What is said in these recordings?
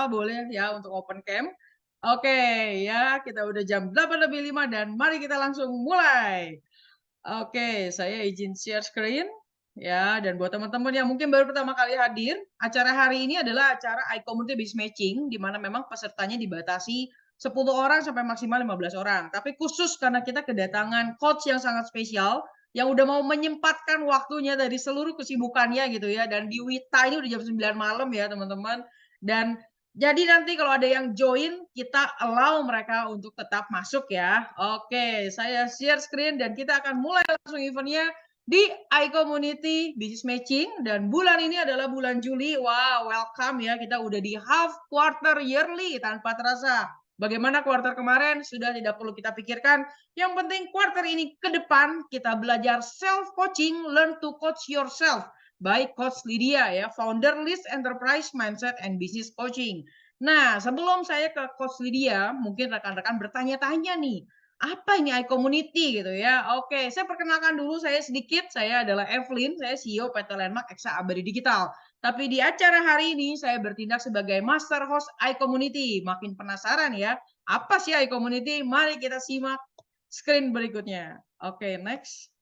boleh ya untuk open cam. Oke, ya kita udah jam 8:05 dan mari kita langsung mulai. Oke, saya izin share screen ya, dan buat teman-teman yang mungkin baru pertama kali hadir, acara hari ini adalah acara iCommunity Biz Matching di mana memang pesertanya dibatasi 10 orang sampai maksimal 15 orang. Tapi khusus karena kita kedatangan coach yang sangat spesial yang udah mau menyempatkan waktunya dari seluruh kesibukannya gitu ya, dan di Wita ini udah jam 9 malam ya teman-teman. Dan jadi nanti kalau ada yang join, kita allow mereka untuk tetap masuk ya. Oke, saya share screen dan kita akan mulai langsung eventnya di iCommunity Business Matching. Dan bulan ini adalah bulan Juli. Wow, welcome ya. Kita udah di half quarter yearly tanpa terasa. Bagaimana quarter kemarin? Sudah tidak perlu kita pikirkan. Yang penting quarter ini ke depan kita belajar self-coaching, learn to coach yourself by Coach Lydia ya, founder List Enterprise Mindset and Business Coaching. Nah, sebelum saya ke Coach Lydia, mungkin rekan-rekan bertanya-tanya nih, apa ini iCommunity gitu ya? Oke, saya perkenalkan dulu saya sedikit, saya adalah Evelyn, saya CEO PT Landmark Eksa Abadi Digital. Tapi di acara hari ini saya bertindak sebagai master host iCommunity. Makin penasaran ya, apa sih iCommunity? Mari kita simak screen berikutnya. Oke, next.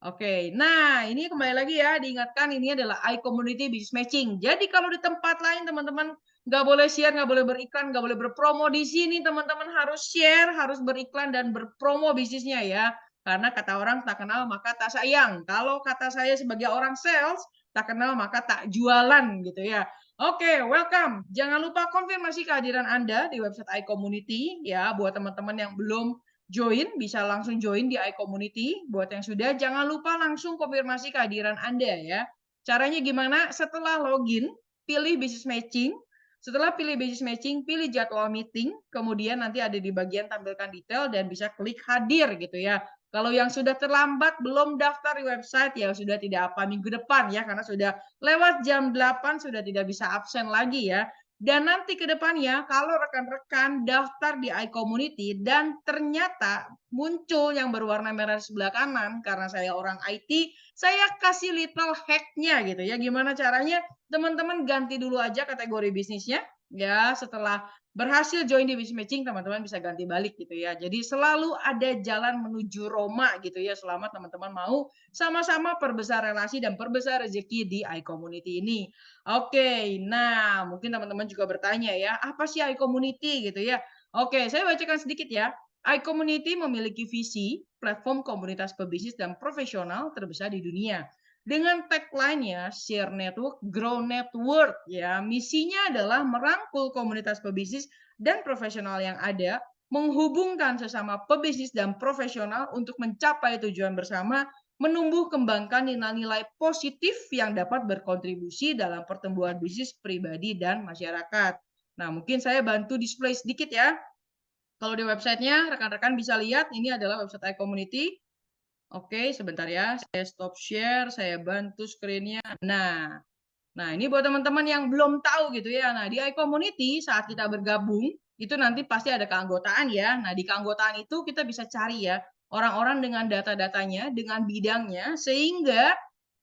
Oke, nah ini kembali lagi ya, diingatkan ini adalah iCommunity Business Matching. Jadi kalau di tempat lain teman-teman nggak boleh share, nggak boleh beriklan, nggak boleh berpromo. Di sini teman-teman harus share, harus beriklan dan berpromo bisnisnya ya. Karena kata orang tak kenal maka tak sayang. Kalau kata saya sebagai orang sales, tak kenal maka tak jualan gitu ya. Oke, welcome. Jangan lupa konfirmasi kehadiran Anda di website iCommunity ya, buat teman-teman yang belum join, bisa langsung join di iCommunity. Buat yang sudah, jangan lupa langsung konfirmasi kehadiran Anda ya. Caranya gimana? Setelah login, pilih business matching. Setelah pilih business matching, pilih jadwal meeting. Kemudian nanti ada di bagian tampilkan detail dan bisa klik hadir gitu ya. Kalau yang sudah terlambat, belum daftar di website, ya sudah tidak apa minggu depan ya. Karena sudah lewat jam 8, sudah tidak bisa absen lagi ya. Dan nanti ke depannya kalau rekan-rekan daftar di iCommunity dan ternyata muncul yang berwarna merah di sebelah kanan karena saya orang IT, saya kasih little hack-nya gitu ya. Gimana caranya? Teman-teman ganti dulu aja kategori bisnisnya ya. Setelah berhasil join di business matching, teman-teman bisa ganti balik gitu ya. Jadi selalu ada jalan menuju Roma gitu ya, selama teman-teman mau sama-sama perbesar relasi dan perbesar rezeki di iCommunity ini. Oke, nah mungkin teman-teman juga bertanya ya, apa sih iCommunity gitu ya? Oke, saya bacakan sedikit ya. iCommunity memiliki visi platform komunitas pebisnis dan profesional terbesar di dunia. Dengan tagline-nya Share Network, Grow Network ya. Misinya adalah merangkul komunitas pebisnis dan profesional yang ada, menghubungkan sesama pebisnis dan profesional untuk mencapai tujuan bersama, menumbuh kembangkan nilai-nilai positif yang dapat berkontribusi dalam pertumbuhan bisnis pribadi dan masyarakat. Nah, mungkin saya bantu display sedikit ya. Kalau di websitenya, rekan-rekan bisa lihat, ini adalah website iCommunity. Oke, sebentar ya. Saya stop share, saya bantu screen-nya. Nah, ini buat teman-teman yang belum tahu gitu ya. Nah, di iCommunity saat kita bergabung, itu nanti pasti ada keanggotaan ya. Nah, di keanggotaan itu kita bisa cari ya orang-orang dengan data-datanya, dengan bidangnya, sehingga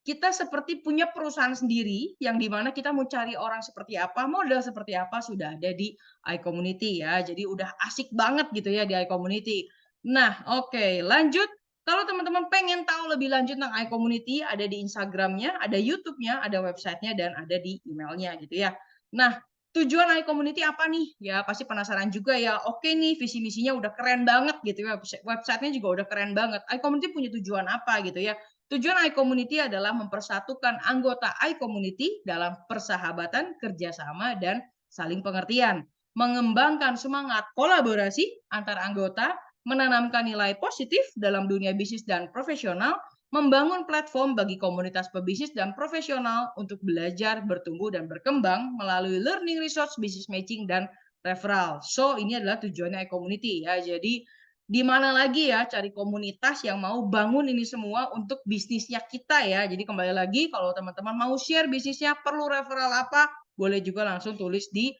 kita seperti punya perusahaan sendiri yang dimana kita mau cari orang seperti apa, modal seperti apa sudah ada di iCommunity ya. Jadi udah asik banget gitu ya di iCommunity. Nah, oke, lanjut. Kalau teman-teman pengen tahu lebih lanjut tentang iCommunity, ada di Instagram-nya, ada YouTube-nya, ada website-nya, dan ada di email-nya gitu ya. Nah, tujuan iCommunity apa nih? Ya, pasti penasaran juga ya. Oke nih, visi misinya udah keren banget gitu ya. Website-nya juga udah keren banget. iCommunity punya tujuan apa gitu ya? Tujuan iCommunity adalah mempersatukan anggota iCommunity dalam persahabatan, kerjasama, dan saling pengertian. Mengembangkan semangat kolaborasi antar anggota, menanamkan nilai positif dalam dunia bisnis dan profesional, membangun platform bagi komunitas pebisnis dan profesional untuk belajar, bertumbuh, dan berkembang melalui learning resource, business matching, dan referral. So, ini adalah tujuannya iCommunity ya. Jadi, di mana lagi ya cari komunitas yang mau bangun ini semua untuk bisnisnya kita ya. Jadi kembali lagi kalau teman-teman mau share bisnisnya perlu referral apa, boleh juga langsung tulis di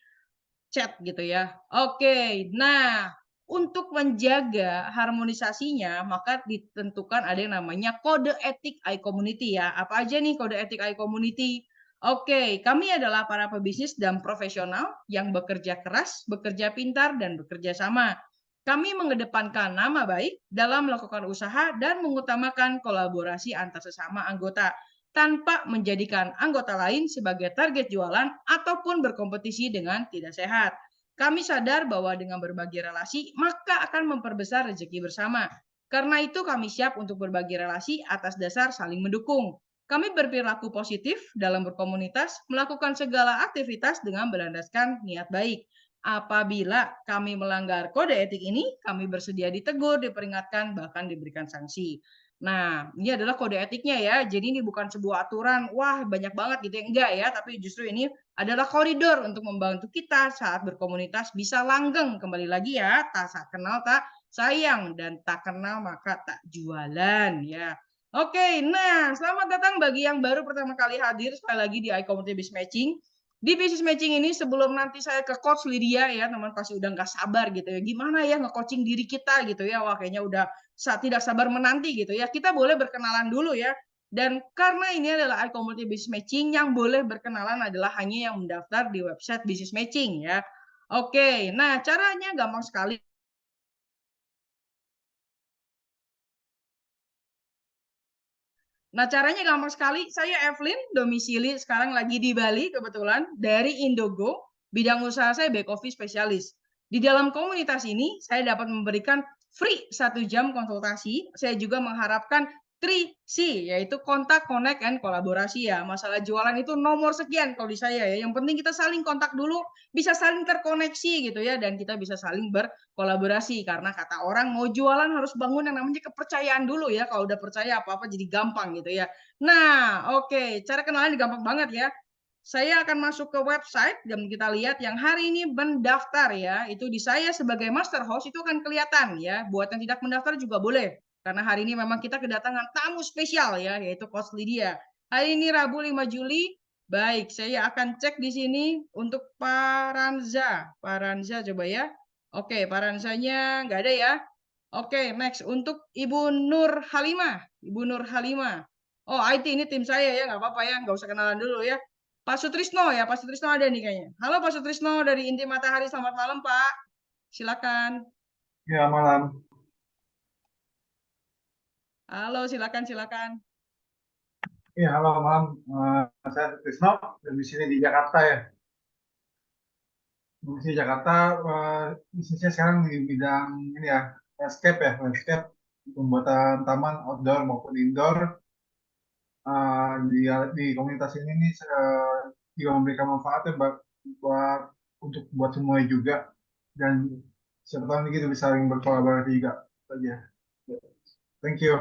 chat gitu ya. Oke, nah untuk menjaga harmonisasinya maka ditentukan ada yang namanya kode etik iCommunity ya. Apa aja nih kode etik iCommunity? Oke, kami adalah para pebisnis dan profesional yang bekerja keras, bekerja pintar, dan bekerja sama. Kami mengedepankan nama baik dalam melakukan usaha dan mengutamakan kolaborasi antar sesama anggota tanpa menjadikan anggota lain sebagai target jualan ataupun berkompetisi dengan tidak sehat. Kami sadar bahwa dengan berbagi relasi, maka akan memperbesar rezeki bersama. Karena itu kami siap untuk berbagi relasi atas dasar saling mendukung. Kami berperilaku positif dalam berkomunitas, melakukan segala aktivitas dengan berlandaskan niat baik. Apabila kami melanggar kode etik ini, kami bersedia ditegur, diperingatkan, bahkan diberikan sanksi. Nah, ini adalah kode etiknya ya. Jadi ini bukan sebuah aturan, wah banyak banget gitu ya. Enggak ya, tapi justru ini adalah koridor untuk membantu kita saat berkomunitas bisa langgeng. Kembali lagi ya, tak kenal tak sayang dan tak kenal maka tak jualan ya. Oke, nah selamat datang bagi yang baru pertama kali hadir sekali lagi di iCommunity Business Matching. Di Business Matching ini sebelum nanti saya ke Coach Lydia ya, teman pasti udah nggak sabar gitu ya. Gimana ya nge-coaching diri kita gitu ya. Wah kayaknya udah tidak sabar menanti gitu ya. Kita boleh berkenalan dulu ya. Dan karena ini adalah iCommunity Business Matching, yang boleh berkenalan adalah hanya yang mendaftar di website Business Matching ya. Oke, nah caranya gampang sekali. Nah, caranya gampang sekali. Saya Evelyn, domisili sekarang lagi di Bali kebetulan, dari Indogo. Bidang usaha saya back office spesialis. Di dalam komunitas ini, saya dapat memberikan free 1 jam konsultasi. Saya juga mengharapkan 3C, yaitu kontak, connect, and kolaborasi ya. Masalah jualan itu nomor sekian kalau di saya ya. Yang penting kita saling kontak dulu, bisa saling terkoneksi gitu ya, dan kita bisa saling kolaborasi karena kata orang mau jualan harus bangun yang namanya kepercayaan dulu ya. Kalau udah percaya apa-apa jadi gampang gitu ya. Nah, oke, cara kenalan gampang banget ya. Saya akan masuk ke website dan kita lihat yang hari ini mendaftar ya. Itu di saya sebagai master host itu akan kelihatan ya. Buat yang tidak mendaftar juga boleh. Karena hari ini memang kita kedatangan tamu spesial ya, yaitu Coach Lydia. Hari ini Rabu 5 Juli. Baik, saya akan cek di sini untuk Paranza. Paranza coba ya. Oke, Paransanya nggak ada ya. Oke, next untuk Ibu Nur Halimah. Ibu Nur Halimah. Oh, IT ini tim saya ya, nggak apa-apa ya, nggak usah kenalan dulu ya. Pak Sutrisno ya, Pak Sutrisno ada nih kayaknya. Halo Pak Sutrisno dari Inti Matahari, selamat malam Pak. Silakan. Ya, malam. Halo, silakan, silakan. Ya, halo, malam. Saya Krisno, dan di sini di Jakarta ya. Di sini Jakarta, bisnisnya sekarang di bidang ini ya, landscape, pembuatan taman outdoor maupun indoor. Di komunitas ini nih juga memberikan manfaatnya buat untuk buat semuanya juga, dan siapa tahu ini kita bisa saling berkolaborasi juga saja. Thank you.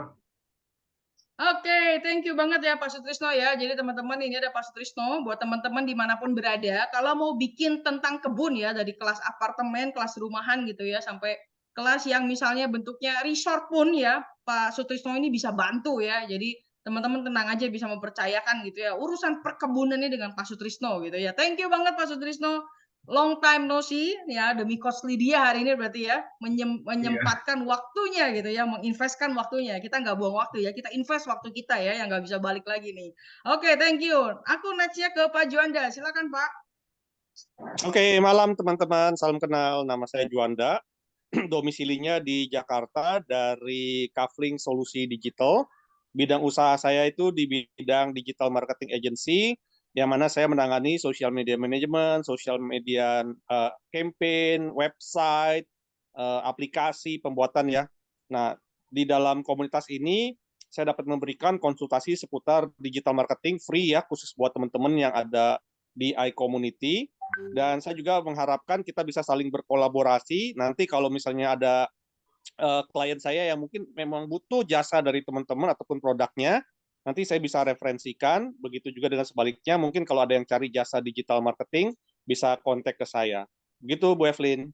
Oke, thank you banget ya Pak Sutrisno ya. Jadi teman-teman ini ada Pak Sutrisno buat teman-teman dimanapun berada. Kalau mau bikin tentang kebun ya dari kelas apartemen, kelas rumahan gitu ya sampai kelas yang misalnya bentuknya resort pun ya Pak Sutrisno ini bisa bantu ya. Jadi teman-teman tenang aja bisa mempercayakan gitu ya urusan perkebunan ini dengan Pak Sutrisno gitu ya. Thank you banget Pak Sutrisno. Long time no see ya demi Coach Lydia hari ini berarti ya Iya. menyempatkan waktunya gitu ya menginvestkan waktunya kita nggak buang waktu ya kita invest waktu kita ya yang nggak bisa balik lagi nih. Oke, thank you. Aku nextnya ke Pak Juanda, silakan Pak. Oke, malam teman-teman. Salam kenal. Nama saya Juanda. Domisilinya di Jakarta dari Kafling Solusi Digital. Bidang usaha saya itu di bidang digital marketing agency, yang mana saya menangani social media management, social media campaign, website, aplikasi, pembuatan ya. Nah, di dalam komunitas ini saya dapat memberikan konsultasi seputar digital marketing free ya, khusus buat teman-teman yang ada di iCommunity. Dan saya juga mengharapkan kita bisa saling berkolaborasi. Nanti kalau misalnya ada klien saya yang mungkin memang butuh jasa dari teman-teman ataupun produknya, nanti saya bisa referensikan. Begitu juga dengan sebaliknya, mungkin kalau ada yang cari jasa digital marketing, bisa kontak ke saya. Begitu, Bu Evelyn.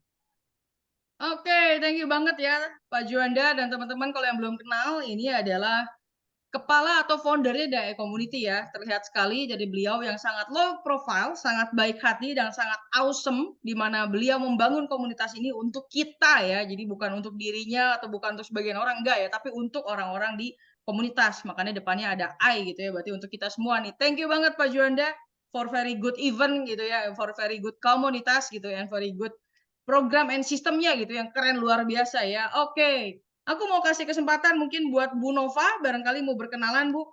Oke, thank you banget ya Pak Juanda dan teman-teman kalau yang belum kenal ini adalah kepala atau foundernya dari Community ya. Terlihat sekali jadi beliau yang sangat low profile, sangat baik hati dan sangat awesome di mana beliau membangun komunitas ini untuk kita ya. Jadi bukan untuk dirinya atau bukan untuk sebagian orang enggak ya, tapi untuk orang-orang di komunitas. Makanya depannya ada I gitu ya, berarti untuk kita semua nih. Thank you banget Pak Juanda. for very good event gitu ya, for very good komunitas gitu ya, and very good program and sistemnya gitu yang keren luar biasa ya. Oke, aku mau kasih kesempatan mungkin buat Bu Nova, barangkali mau berkenalan Bu.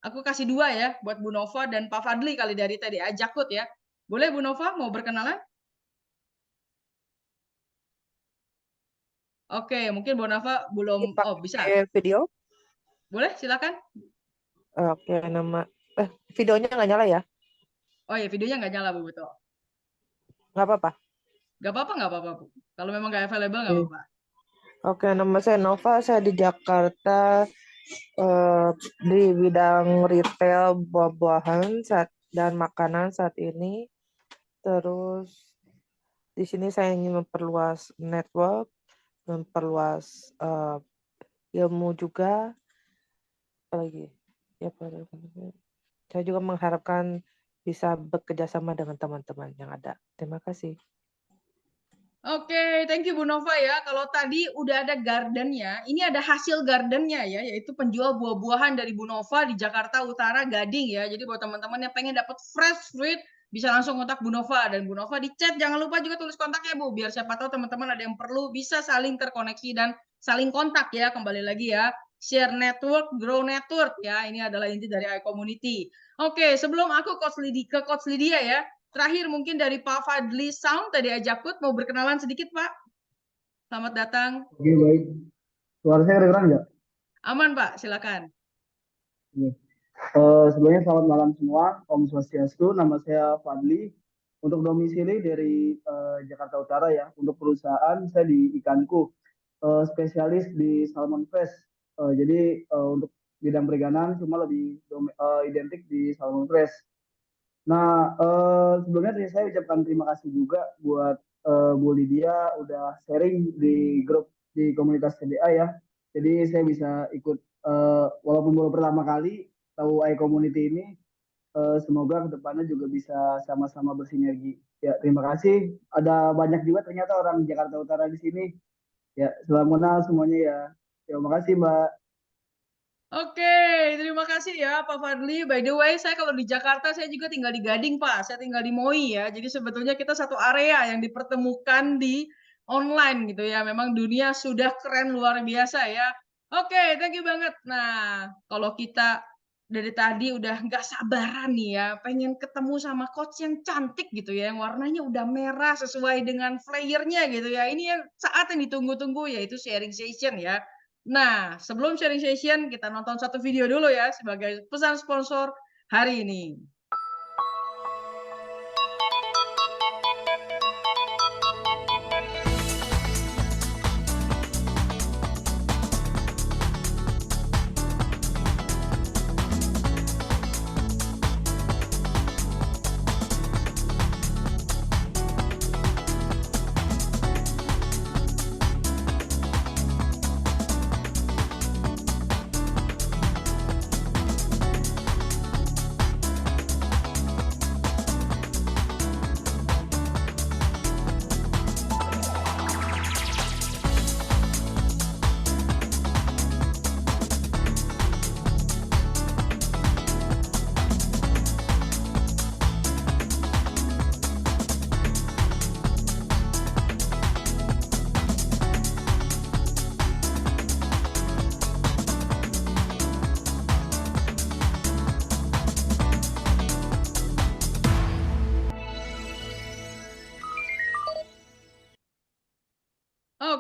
Aku kasih 2 ya, buat Bu Nova dan Pak Fadli kali dari tadi Jakut ya. Boleh Bu Nova mau berkenalan? Oke, mungkin Bu Nova belum, oh bisa. Dipakai video. Boleh, silakan. Oke, videonya nggak nyala ya? Oh ya, videonya nggak nyala Bu, betul. Nggak apa-apa. Nggak apa-apa Bu. Kalau memang nggak available nggak apa-apa. Oke, nama saya Nova, saya di Jakarta di bidang retail buah-buahan dan makanan saat ini. Terus di sini saya ingin memperluas network, memperluas ilmu juga. Apalagi ya, saya juga mengharapkan bisa bekerja sama dengan teman-teman yang ada. Terima kasih. Oke, thank you Bu Nova ya. Kalau tadi udah ada gardennya, ini ada hasil gardennya ya, yaitu penjual buah-buahan dari Bu Nova di Jakarta Utara, Gading ya. Jadi buat teman-teman yang pengen dapat fresh fruit, bisa langsung kontak Bu Nova. Dan Bu Nova di chat, jangan lupa juga tulis kontaknya Bu, biar siapa tahu teman-teman ada yang perlu bisa saling terkoneksi dan saling kontak ya. Kembali lagi ya, share network, grow network ya. Ini adalah inti dari iCommunity. Oke, sebelum aku ke Coach Lydia ya, terakhir mungkin dari Pak Fadli Sound tadi Jakut mau berkenalan sedikit Pak. Selamat datang. Oke, baik. Suara saya kedengeran nggak? Aman Pak, silakan. Sebelumnya selamat malam semua. Om Swastiastu. Nama saya Fadli. Untuk domisili dari Jakarta Utara ya. Untuk perusahaan saya di Ikanku. Spesialis di Salmon Fresh. Jadi untuk bidang perikanan cuma lebih identik di Salmon Fresh. Nah, sebelumnya saya ucapkan terima kasih juga buat Bu Lydia udah sharing di grup di komunitas CDA ya. Jadi saya bisa ikut walaupun baru pertama kali tahu iCommunity ini. Semoga kedepannya juga bisa sama-sama bersinergi. Ya, terima kasih. Ada banyak juga ternyata orang Jakarta Utara di sini. Ya, selamat kenal semuanya ya. Terima kasih Mbak. Oke, terima kasih ya Pak Fadli. By the way, saya kalau di Jakarta, saya juga tinggal di Gading Pak. Saya tinggal di MOI ya. Jadi sebetulnya kita satu area yang dipertemukan di online gitu ya. Memang dunia sudah keren luar biasa ya. Oke, thank you banget. Nah, kalau kita dari tadi udah nggak sabaran nih ya, pengen ketemu sama coach yang cantik gitu ya, yang warnanya udah merah sesuai dengan flyernya gitu ya. Ini yang saat yang ditunggu-tunggu yaitu sharing session ya. Nah, sebelum sharing session, kita nonton satu video dulu ya sebagai pesan sponsor hari ini.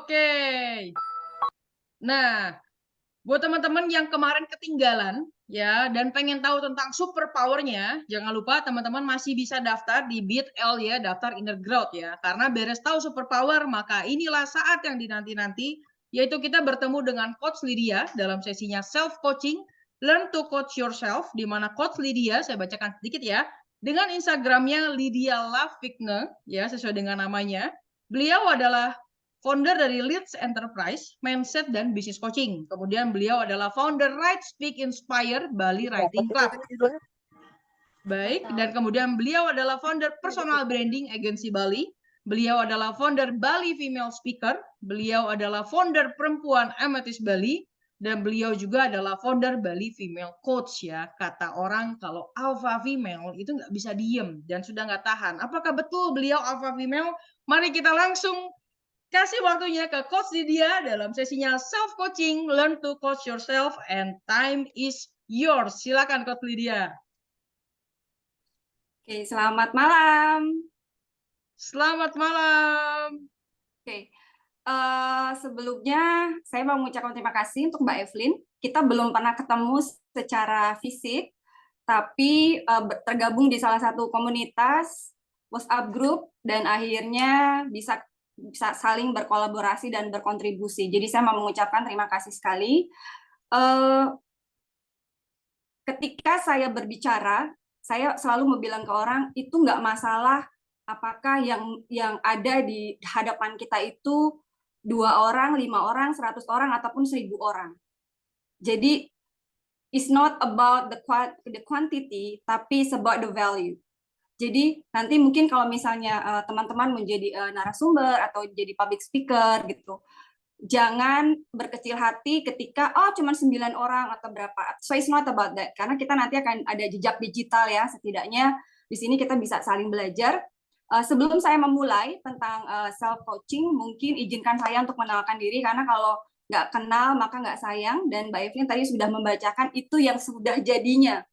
Oke. Nah, buat teman-teman yang kemarin ketinggalan ya dan pengen tahu tentang super power-nya, jangan lupa teman-teman masih bisa daftar di Bit.ly ya, daftar Inner Growth ya. Karena beres tahu super power, maka inilah saat yang dinanti-nanti, yaitu kita bertemu dengan Coach Lydia dalam sesinya self coaching, learn to coach yourself, di mana Coach Lydia, saya bacakan sedikit ya, dengan Instagramnya Lydia Lavigne ya, sesuai dengan namanya. Beliau adalah founder dari Leeds Enterprise, Mindset dan Business Coaching. Kemudian beliau adalah founder Write, Speak, Inspire, Bali Writing Club. Baik, dan kemudian beliau adalah founder Personal Branding Agency Bali. Beliau adalah founder Bali Female Speaker. Beliau adalah founder Perempuan Amethyst Bali. dan beliau juga adalah founder Bali Female Coach ya. Kata orang kalau alpha female itu nggak bisa diem dan sudah nggak tahan. Apakah betul beliau alpha female? Mari kita langsung kasih waktunya ke Coach Lydia dalam sesinya self coaching, learn to coach yourself and time is yours. Silakan Coach Lydia. Oke, selamat malam. Selamat malam. Oke, sebelumnya saya mau mengucapkan terima kasih untuk Mbak Evelyn. Kita belum pernah ketemu secara fisik, tapi tergabung di salah satu komunitas WhatsApp group dan akhirnya bisa saling berkolaborasi dan berkontribusi. Jadi saya mau mengucapkan terima kasih sekali. Ketika saya berbicara, saya selalu bilang ke orang itu nggak masalah apakah yang ada di hadapan kita itu 2 orang, 5 orang, 100 orang ataupun 1000 orang. Jadi it's not about the quantity, tapi it's about the value. Jadi nanti mungkin kalau misalnya teman-teman menjadi narasumber atau jadi public speaker gitu, jangan berkecil hati ketika cuma 9 orang atau berapa. So it's not about that, karena kita nanti akan ada jejak digital ya, setidaknya di sini kita bisa saling belajar. Sebelum saya memulai tentang self coaching, mungkin izinkan saya untuk mengenalkan diri, karena kalau nggak kenal maka nggak sayang. Dan Mbak Evelyn tadi sudah membacakan itu yang sudah jadinya,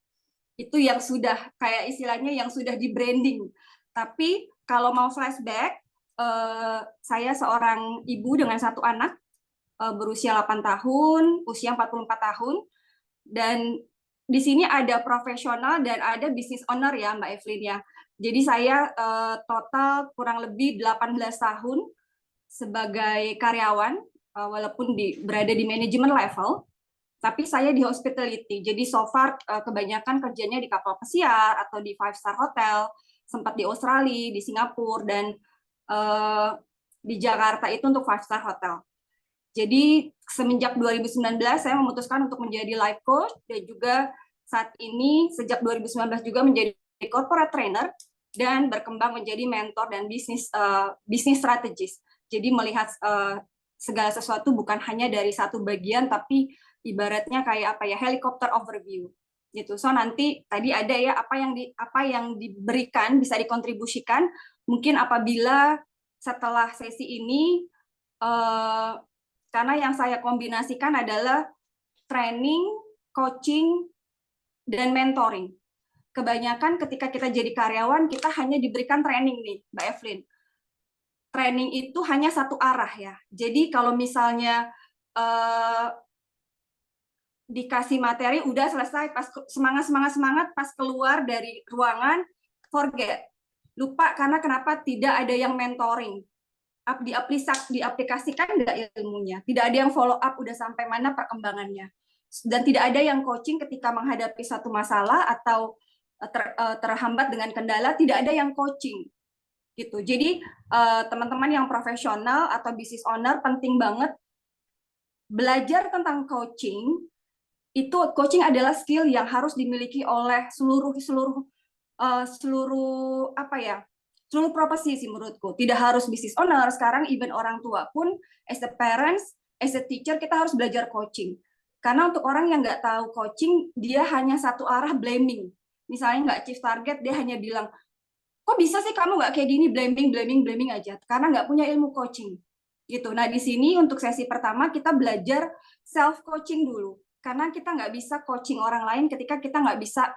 itu yang sudah kayak istilahnya yang sudah di branding. Tapi kalau mau flashback, saya seorang ibu dengan 1 anak, berusia 8 tahun, usia 44 tahun, dan di sini ada profesional dan ada business owner ya Mbak Evelyn ya. Jadi saya total kurang lebih 18 tahun sebagai karyawan, walaupun berada di manajemen level, tapi saya di hospitality. Jadi so far kebanyakan kerjanya di kapal pesiar atau di 5-star hotel, sempat di Australia, di Singapura, dan di Jakarta itu untuk 5-star hotel. Jadi semenjak 2019 saya memutuskan untuk menjadi life coach, dan juga saat ini sejak 2019 juga menjadi corporate trainer dan berkembang menjadi mentor dan bisnis strategis. Jadi melihat segala sesuatu bukan hanya dari satu bagian, tapi ibaratnya kayak apa ya, helikopter overview gitu. So nanti tadi ada ya apa yang diberikan bisa dikontribusikan. Mungkin apabila setelah sesi ini karena yang saya kombinasikan adalah training, coaching, dan mentoring. Kebanyakan ketika kita jadi karyawan, kita hanya diberikan training nih, Mbak Evelyn. Training itu hanya satu arah ya. Jadi kalau misalnya dikasih materi, udah selesai, pas semangat, pas keluar dari ruangan, forget. Lupa karena kenapa tidak ada yang mentoring. Diaplikasikan nggak ilmunya, tidak ada yang follow up udah sampai mana perkembangannya, dan tidak ada yang coaching ketika menghadapi satu masalah atau terhambat dengan kendala, tidak ada yang coaching gitu. Jadi teman-teman yang profesional atau business owner penting banget belajar tentang coaching. Itu coaching adalah skill yang harus dimiliki oleh seluruh profesi sih menurutku. Tidak harus business owner, sekarang even orang tua pun, as a parents, as a teacher, kita harus belajar coaching. Karena untuk orang yang nggak tahu coaching, dia hanya satu arah blaming. Misalnya nggak achieve target, dia hanya bilang, kok bisa sih kamu nggak kayak gini, blaming aja. Karena nggak punya ilmu coaching. Gitu. Nah di sini untuk sesi pertama kita belajar self-coaching dulu. Karena kita nggak bisa coaching orang lain ketika kita nggak bisa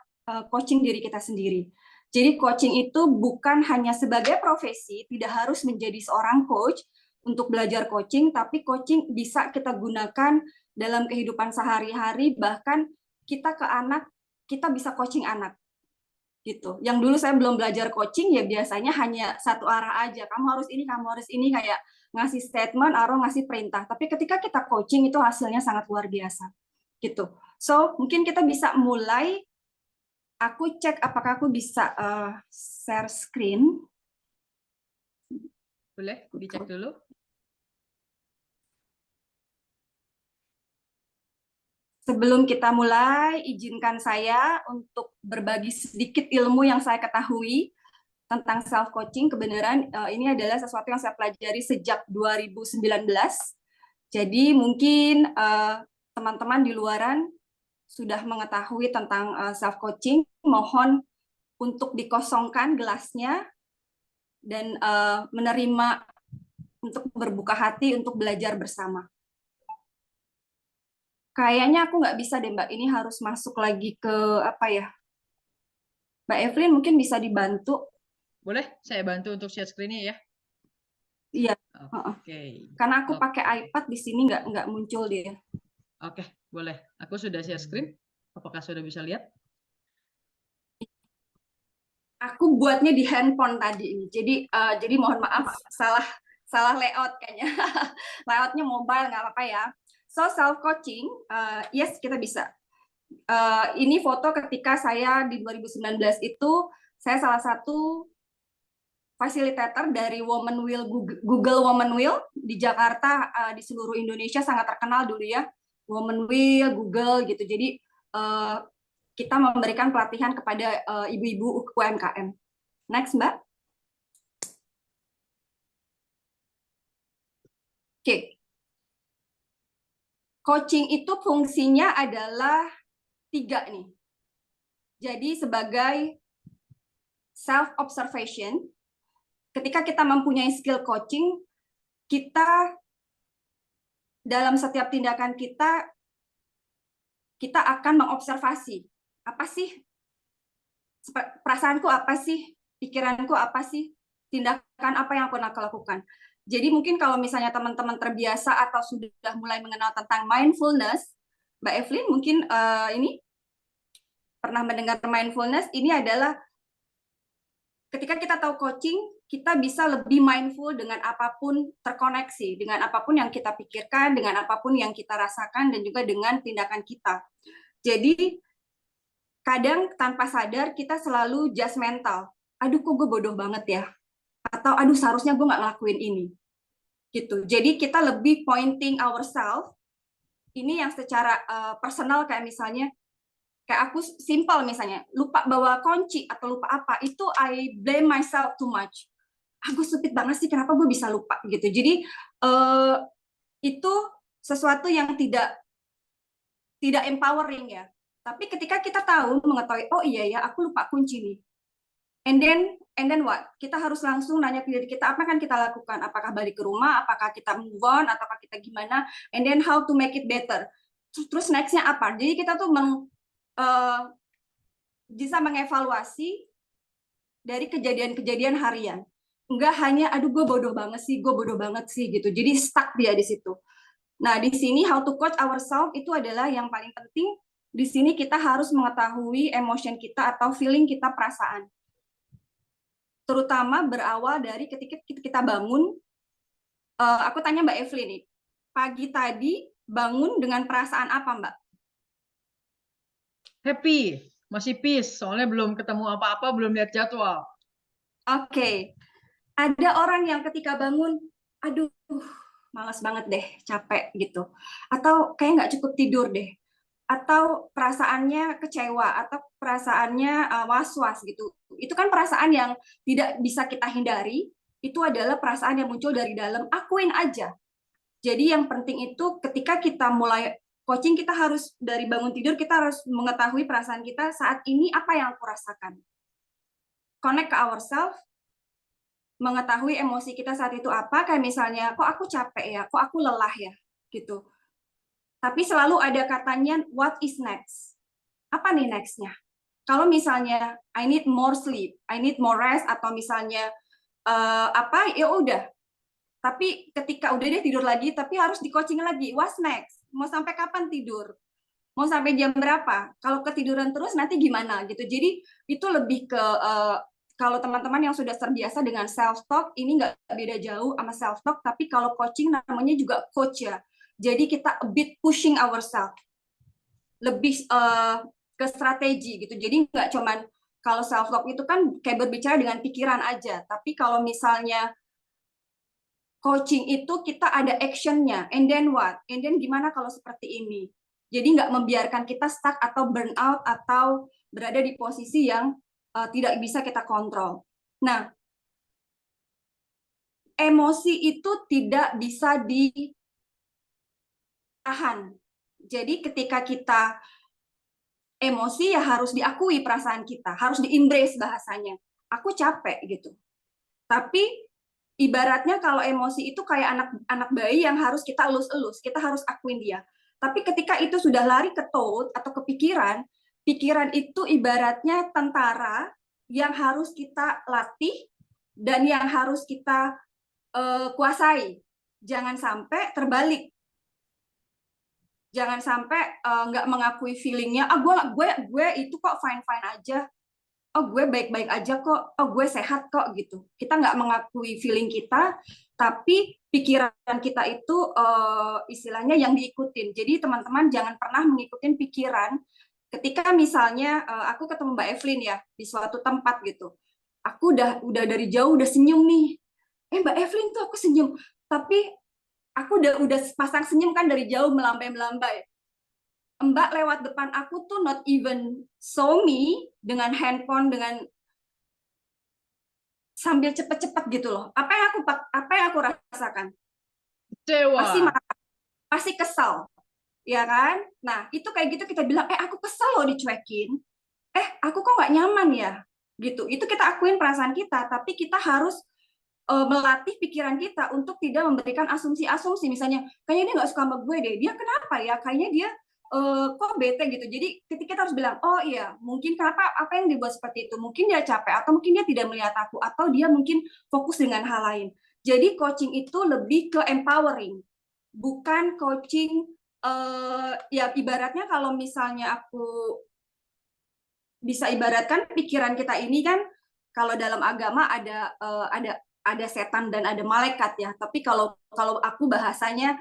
coaching diri kita sendiri. Jadi coaching itu bukan hanya sebagai profesi, tidak harus menjadi seorang coach untuk belajar coaching, tapi coaching bisa kita gunakan dalam kehidupan sehari-hari, bahkan kita ke anak, kita bisa coaching anak. Gitu. Yang dulu saya belum belajar coaching, ya biasanya hanya satu arah aja, kamu harus ini, kayak ngasih statement atau ngasih perintah. Tapi ketika kita coaching itu hasilnya sangat luar biasa. Gitu. So, mungkin kita bisa mulai. Aku cek apakah aku bisa share screen. Boleh dicek dulu. Sebelum kita mulai, izinkan saya untuk berbagi sedikit ilmu yang saya ketahui tentang self-coaching. Kebenaran ini adalah sesuatu yang saya pelajari sejak 2019. Jadi mungkin teman-teman di luaran sudah mengetahui tentang self coaching, mohon untuk dikosongkan gelasnya dan menerima untuk berbuka hati untuk belajar bersama. Kayaknya aku nggak bisa deh Mbak, ini harus masuk lagi ke apa ya? Mbak Evelyn mungkin bisa dibantu. Boleh saya bantu untuk share screen-nya ya? Iya. Oke. Karena aku pakai iPad di sini nggak muncul dia. Oke, boleh. Aku sudah share screen. Apakah sudah bisa lihat? Aku buatnya di handphone tadi ini. Jadi mohon maaf salah layout kayaknya. Layoutnya mobile nggak apa-apa ya. So self coaching, yes kita bisa. Ini foto ketika saya di 2019 itu saya salah satu fasilitator dari Women Will Google Women Will di Jakarta, di seluruh Indonesia sangat terkenal dulu ya. Women Will, Google gitu. Jadi kita memberikan pelatihan kepada ibu-ibu UMKM. Next, Mbak. Oke. Coaching itu fungsinya adalah 3 nih. Jadi sebagai self-observation, ketika kita mempunyai skill coaching, kita dalam setiap tindakan kita akan mengobservasi. Apa sih? Perasaanku apa sih? Pikiranku apa sih? Tindakan apa yang pernah aku lakukan? Jadi mungkin kalau misalnya teman-teman terbiasa atau sudah mulai mengenal tentang mindfulness, Mbak Evelyn mungkin ini pernah mendengar mindfulness, ini adalah ketika kita tahu coaching, kita bisa lebih mindful dengan apapun terkoneksi, dengan apapun yang kita pikirkan, dengan apapun yang kita rasakan, dan juga dengan tindakan kita. Jadi kadang tanpa sadar kita selalu judgmental. Aduh kok gue bodoh banget ya. Atau aduh seharusnya gue nggak ngelakuin ini. Gitu. Jadi kita lebih pointing ourselves. Ini yang secara personal kayak misalnya, kayak aku simple misalnya, lupa bawa kunci atau lupa apa, itu I blame myself too much. Aku stupid banget sih, kenapa gue bisa lupa gitu. Jadi itu sesuatu yang tidak empowering ya. Tapi ketika kita tahu mengetahui, oh iya ya, aku lupa kunci nih. And then what? Kita harus langsung nanya ke diri kita, apa kan kita lakukan? Apakah balik ke rumah? Apakah kita move on? Ataukah kita gimana? And then how to make it better? Terus next-nya apa? Jadi kita tuh bisa mengevaluasi dari kejadian-kejadian harian. Enggak hanya, aduh gue bodoh banget sih gitu. Jadi stuck dia di situ. Nah, di sini how to coach ourselves itu adalah yang paling penting. Di sini kita harus mengetahui emotion kita atau feeling kita, perasaan. Terutama berawal dari ketika kita bangun. Aku tanya Mbak Evelyn nih, pagi tadi bangun dengan perasaan apa Mbak? Happy, masih peace, soalnya belum ketemu apa-apa, belum lihat jadwal. Oke. Ada orang yang ketika bangun, aduh, malas banget deh, capek gitu. Atau kayak nggak cukup tidur deh. Atau perasaannya kecewa, atau perasaannya was-was gitu. Itu kan perasaan yang tidak bisa kita hindari, itu adalah perasaan yang muncul dari dalam, akuin aja. Jadi yang penting itu ketika kita mulai coaching, kita harus dari bangun tidur, kita harus mengetahui perasaan kita saat ini apa yang aku rasakan. Connect ke ourselves, mengetahui emosi kita saat itu apa, kayak misalnya, kok aku capek ya, kok aku lelah ya, gitu. Tapi selalu ada katanya, what is next? Apa nih next-nya? Kalau misalnya, I need more sleep, I need more rest, atau misalnya, ya udah. Tapi ketika udah deh tidur lagi, tapi harus di-coaching lagi, what's next? Mau sampai kapan tidur? Mau sampai jam berapa? Kalau ketiduran terus, nanti gimana? Gitu. Jadi, itu lebih ke, kalau teman-teman yang sudah terbiasa dengan self-talk, ini nggak beda jauh sama self-talk, tapi kalau coaching namanya juga coach ya. Jadi kita a bit pushing ourselves, lebih ke strategi gitu. Jadi nggak cuman kalau self talk itu kan kayak berbicara dengan pikiran aja, tapi kalau misalnya coaching itu kita ada actionnya, and then what? And then gimana kalau seperti ini? Jadi nggak membiarkan kita stuck atau burn out atau berada di posisi yang tidak bisa kita kontrol. Nah, emosi itu tidak bisa ditahan. Jadi ketika kita emosi ya harus diakui perasaan kita, harus di-embrace bahasanya. Aku capek gitu. Tapi ibaratnya kalau emosi itu kayak anak bayi yang harus kita elus-elus, kita harus akuin dia. Tapi ketika itu sudah lari ke thought atau ke pikiran, pikiran itu ibaratnya tentara yang harus kita latih dan yang harus kita kuasai. Jangan sampai terbalik. Jangan sampai nggak mengakui feelingnya, gue itu kok fine-fine aja, oh gue baik-baik aja kok, oh gue sehat kok gitu. Kita nggak mengakui feeling kita, tapi pikiran kita itu istilahnya yang diikutin. Jadi teman-teman jangan pernah mengikutin pikiran. Ketika misalnya aku ketemu Mbak Evelyn ya di suatu tempat gitu, aku udah dari jauh udah senyum nih, Mbak Evelyn tuh aku senyum, tapi aku udah pasang senyum kan dari jauh melambai-melambai. Mbak lewat depan aku tuh not even saw me dengan handphone, dengan sambil cepet-cepet gitu loh. Apa yang aku rasakan? Pasti Kecewa. marah, pasti kesal, ya kan? Nah itu kayak gitu kita bilang, aku kesal loh dicuekin, aku kok nggak nyaman ya, gitu. Itu kita akuin perasaan kita, tapi kita harus melatih pikiran kita untuk tidak memberikan asumsi-asumsi. Misalnya, kayaknya dia nggak suka sama gue deh. Dia kenapa ya? Kayaknya dia kok bete gitu. Jadi ketika kita harus bilang, oh iya, mungkin apa yang dibuat seperti itu? Mungkin dia capek, atau mungkin dia tidak melihat aku, atau dia mungkin fokus dengan hal lain. Jadi coaching itu lebih ke empowering, bukan coaching ya ibaratnya kalau misalnya aku bisa ibaratkan pikiran kita ini kan, kalau dalam agama ada setan dan ada malaikat ya. Tapi kalau aku bahasanya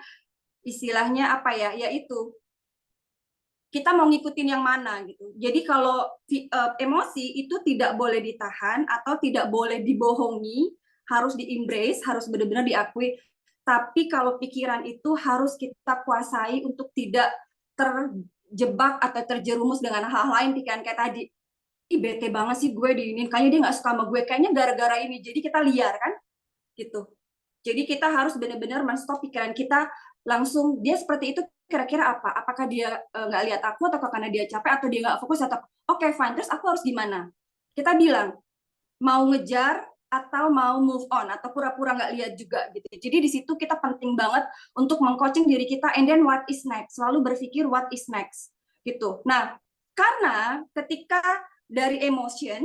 istilahnya apa ya? Yaitu kita mau ngikutin yang mana gitu. Jadi kalau emosi itu tidak boleh ditahan atau tidak boleh dibohongi, harus di-embrace, harus benar-benar diakui. Tapi kalau pikiran itu harus kita kuasai untuk tidak terjebak atau terjerumus dengan hal lain, pikiran kayak tadi. Ih bete banget sih gue diinin, kayaknya dia nggak suka sama gue, kayaknya gara-gara ini, jadi kita liar kan gitu. Jadi kita harus benar-benar men-stop pikiran kita langsung, dia seperti itu kira-kira apa? Apakah dia nggak lihat aku, atau karena dia capek, atau dia nggak fokus, atau oke fine, terus aku harus gimana? Kita bilang mau ngejar atau mau move on, atau pura-pura nggak lihat juga gitu. Jadi di situ kita penting banget untuk meng-coaching diri kita, and then what is next, selalu berpikir what is next gitu. Nah karena ketika dari emotion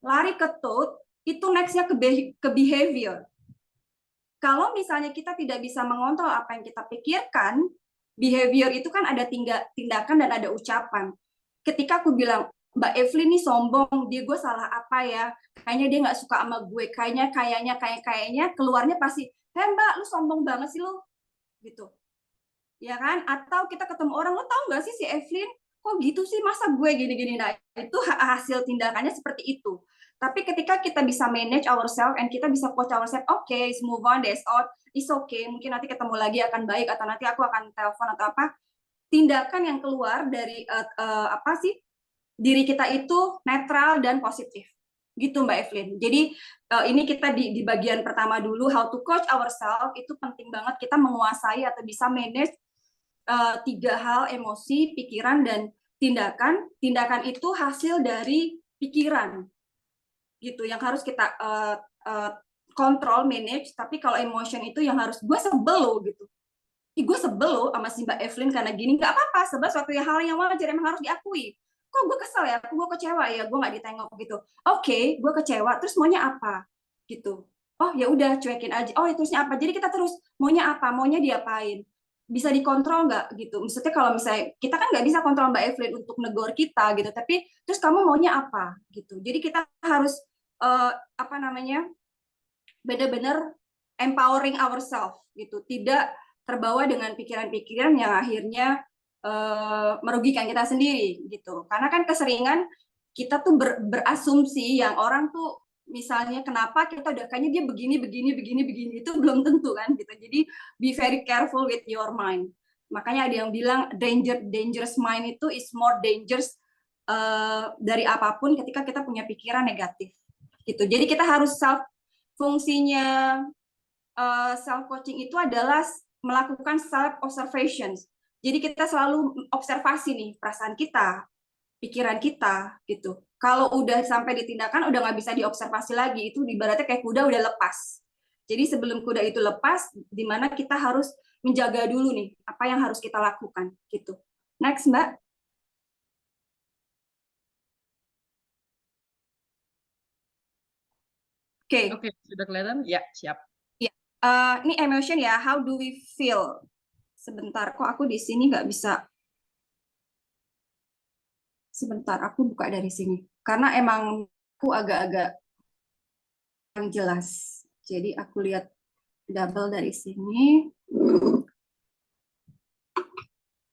lari ke thought, itu nextnya ke behavior. Kalau misalnya kita tidak bisa mengontrol apa yang kita pikirkan, behavior itu kan ada tindakan dan ada ucapan. Ketika aku bilang, Mbak Evelyn nih sombong, gue salah apa ya? Kayaknya dia nggak suka sama gue, kayaknya, keluarnya pasti, Mbak, lu sombong banget sih lu, gitu. Ya kan? Atau kita ketemu orang, lo tau nggak sih si Evelyn, kok gitu sih, masa gue gini-gini. Nah, itu hasil tindakannya seperti itu. Tapi ketika kita bisa manage ourselves and kita bisa coach ourselves, okay, move on, that's all, it's okay, mungkin nanti ketemu lagi akan baik, atau nanti aku akan telepon atau apa. Tindakan yang keluar dari diri kita itu netral dan positif. Gitu Mbak Evelyn. Jadi ini kita di bagian pertama dulu, how to coach ourselves, itu penting banget kita menguasai atau bisa manage 3 hal, emosi, pikiran, dan tindakan. Tindakan itu hasil dari pikiran gitu, yang harus kita kontrol, manage. Tapi kalau emotion itu yang harus, gue sebel loh gitu, gue sebel loh sama si Mbak Evelyn karena gini, nggak apa-apa, sebel suatu hal yang wajar, emang harus diakui. Kok gue kesel ya, gue kecewa ya, gue nggak ditengok gitu. Oke, gue kecewa, terus maunya apa gitu. Oh ya udah, cuekin aja. Oh terusnya apa? Jadi kita terus maunya apa, maunya diapain, bisa dikontrol nggak gitu. Maksudnya kalau misalnya kita kan nggak bisa kontrol Mbak Evelyn untuk negor kita gitu, tapi terus kamu maunya apa gitu. Jadi kita harus benar-benar empowering ourselves gitu, tidak terbawa dengan pikiran-pikiran yang akhirnya merugikan kita sendiri gitu. Karena kan keseringan kita tuh berasumsi yang orang tuh misalnya kenapa kita udah kayaknya dia begini itu belum tentu kan gitu. Jadi be very careful with your mind. Makanya ada yang bilang dangerous mind itu is more dangerous dari apapun ketika kita punya pikiran negatif gitu. Jadi kita harus fungsinya self coaching itu adalah melakukan self observations. Jadi kita selalu observasi nih perasaan kita, pikiran kita gitu. Kalau udah sampai di tindakan udah nggak bisa diobservasi lagi, itu ibaratnya kayak kuda udah lepas. Jadi sebelum kuda itu lepas, di mana kita harus menjaga dulu nih apa yang harus kita lakukan gitu. Next, Mbak. Oke. Oke, sudah kelihatan? Ya, siap. Ya. Ini emotion ya. How do we feel? Sebentar, kok aku di sini nggak bisa. Sebentar, aku buka dari sini. Karena emang aku agak-agak yang jelas. Jadi aku lihat double dari sini.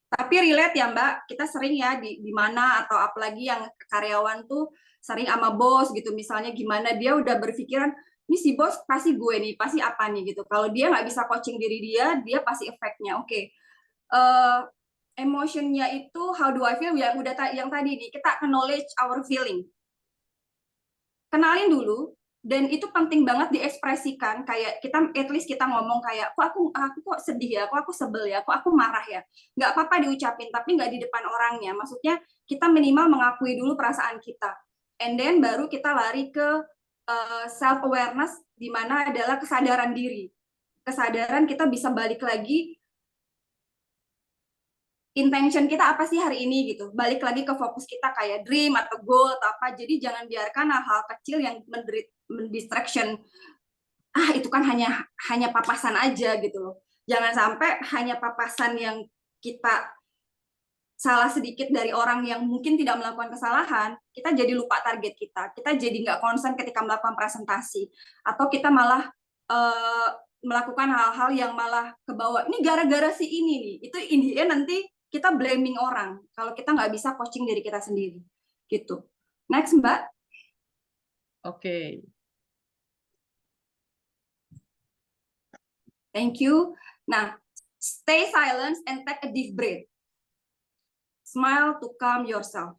Tapi relate ya Mbak, kita sering ya di mana atau apalagi yang karyawan tuh sering sama bos gitu, misalnya gimana dia udah berpikiran, ini si bos pasti gue nih, pasti apa nih gitu. Kalau dia nggak bisa coaching diri dia pasti efeknya. Oke. Emotionnya itu how do I feel yang tadi nih, kita acknowledge our feeling. Kenalin dulu, dan itu penting banget diekspresikan, kayak kita at least kita ngomong kayak kok aku kok sedih ya, kok aku sebel ya, kok aku marah ya, nggak apa-apa diucapin tapi nggak di depan orangnya. Maksudnya kita minimal mengakui dulu perasaan kita, and then baru kita lari ke self awareness, di mana adalah kesadaran diri, kesadaran kita bisa balik lagi intention kita apa sih hari ini gitu, balik lagi ke fokus kita kayak dream atau goal atau apa. Jadi jangan biarkan hal-hal kecil yang mendistraction, itu kan hanya papasan aja gitu loh. Jangan sampai hanya papasan yang kita salah sedikit dari orang yang mungkin tidak melakukan kesalahan, kita jadi lupa target kita jadi nggak konsen ketika melakukan presentasi, atau kita malah melakukan hal-hal yang malah ke bawah, ini gara-gara si ini nih, itu in the end nanti kita blaming orang kalau kita nggak bisa coaching diri kita sendiri gitu. Next Mbak. Oke. Thank you. Nah, stay silent and take a deep breath. Smile to calm yourself.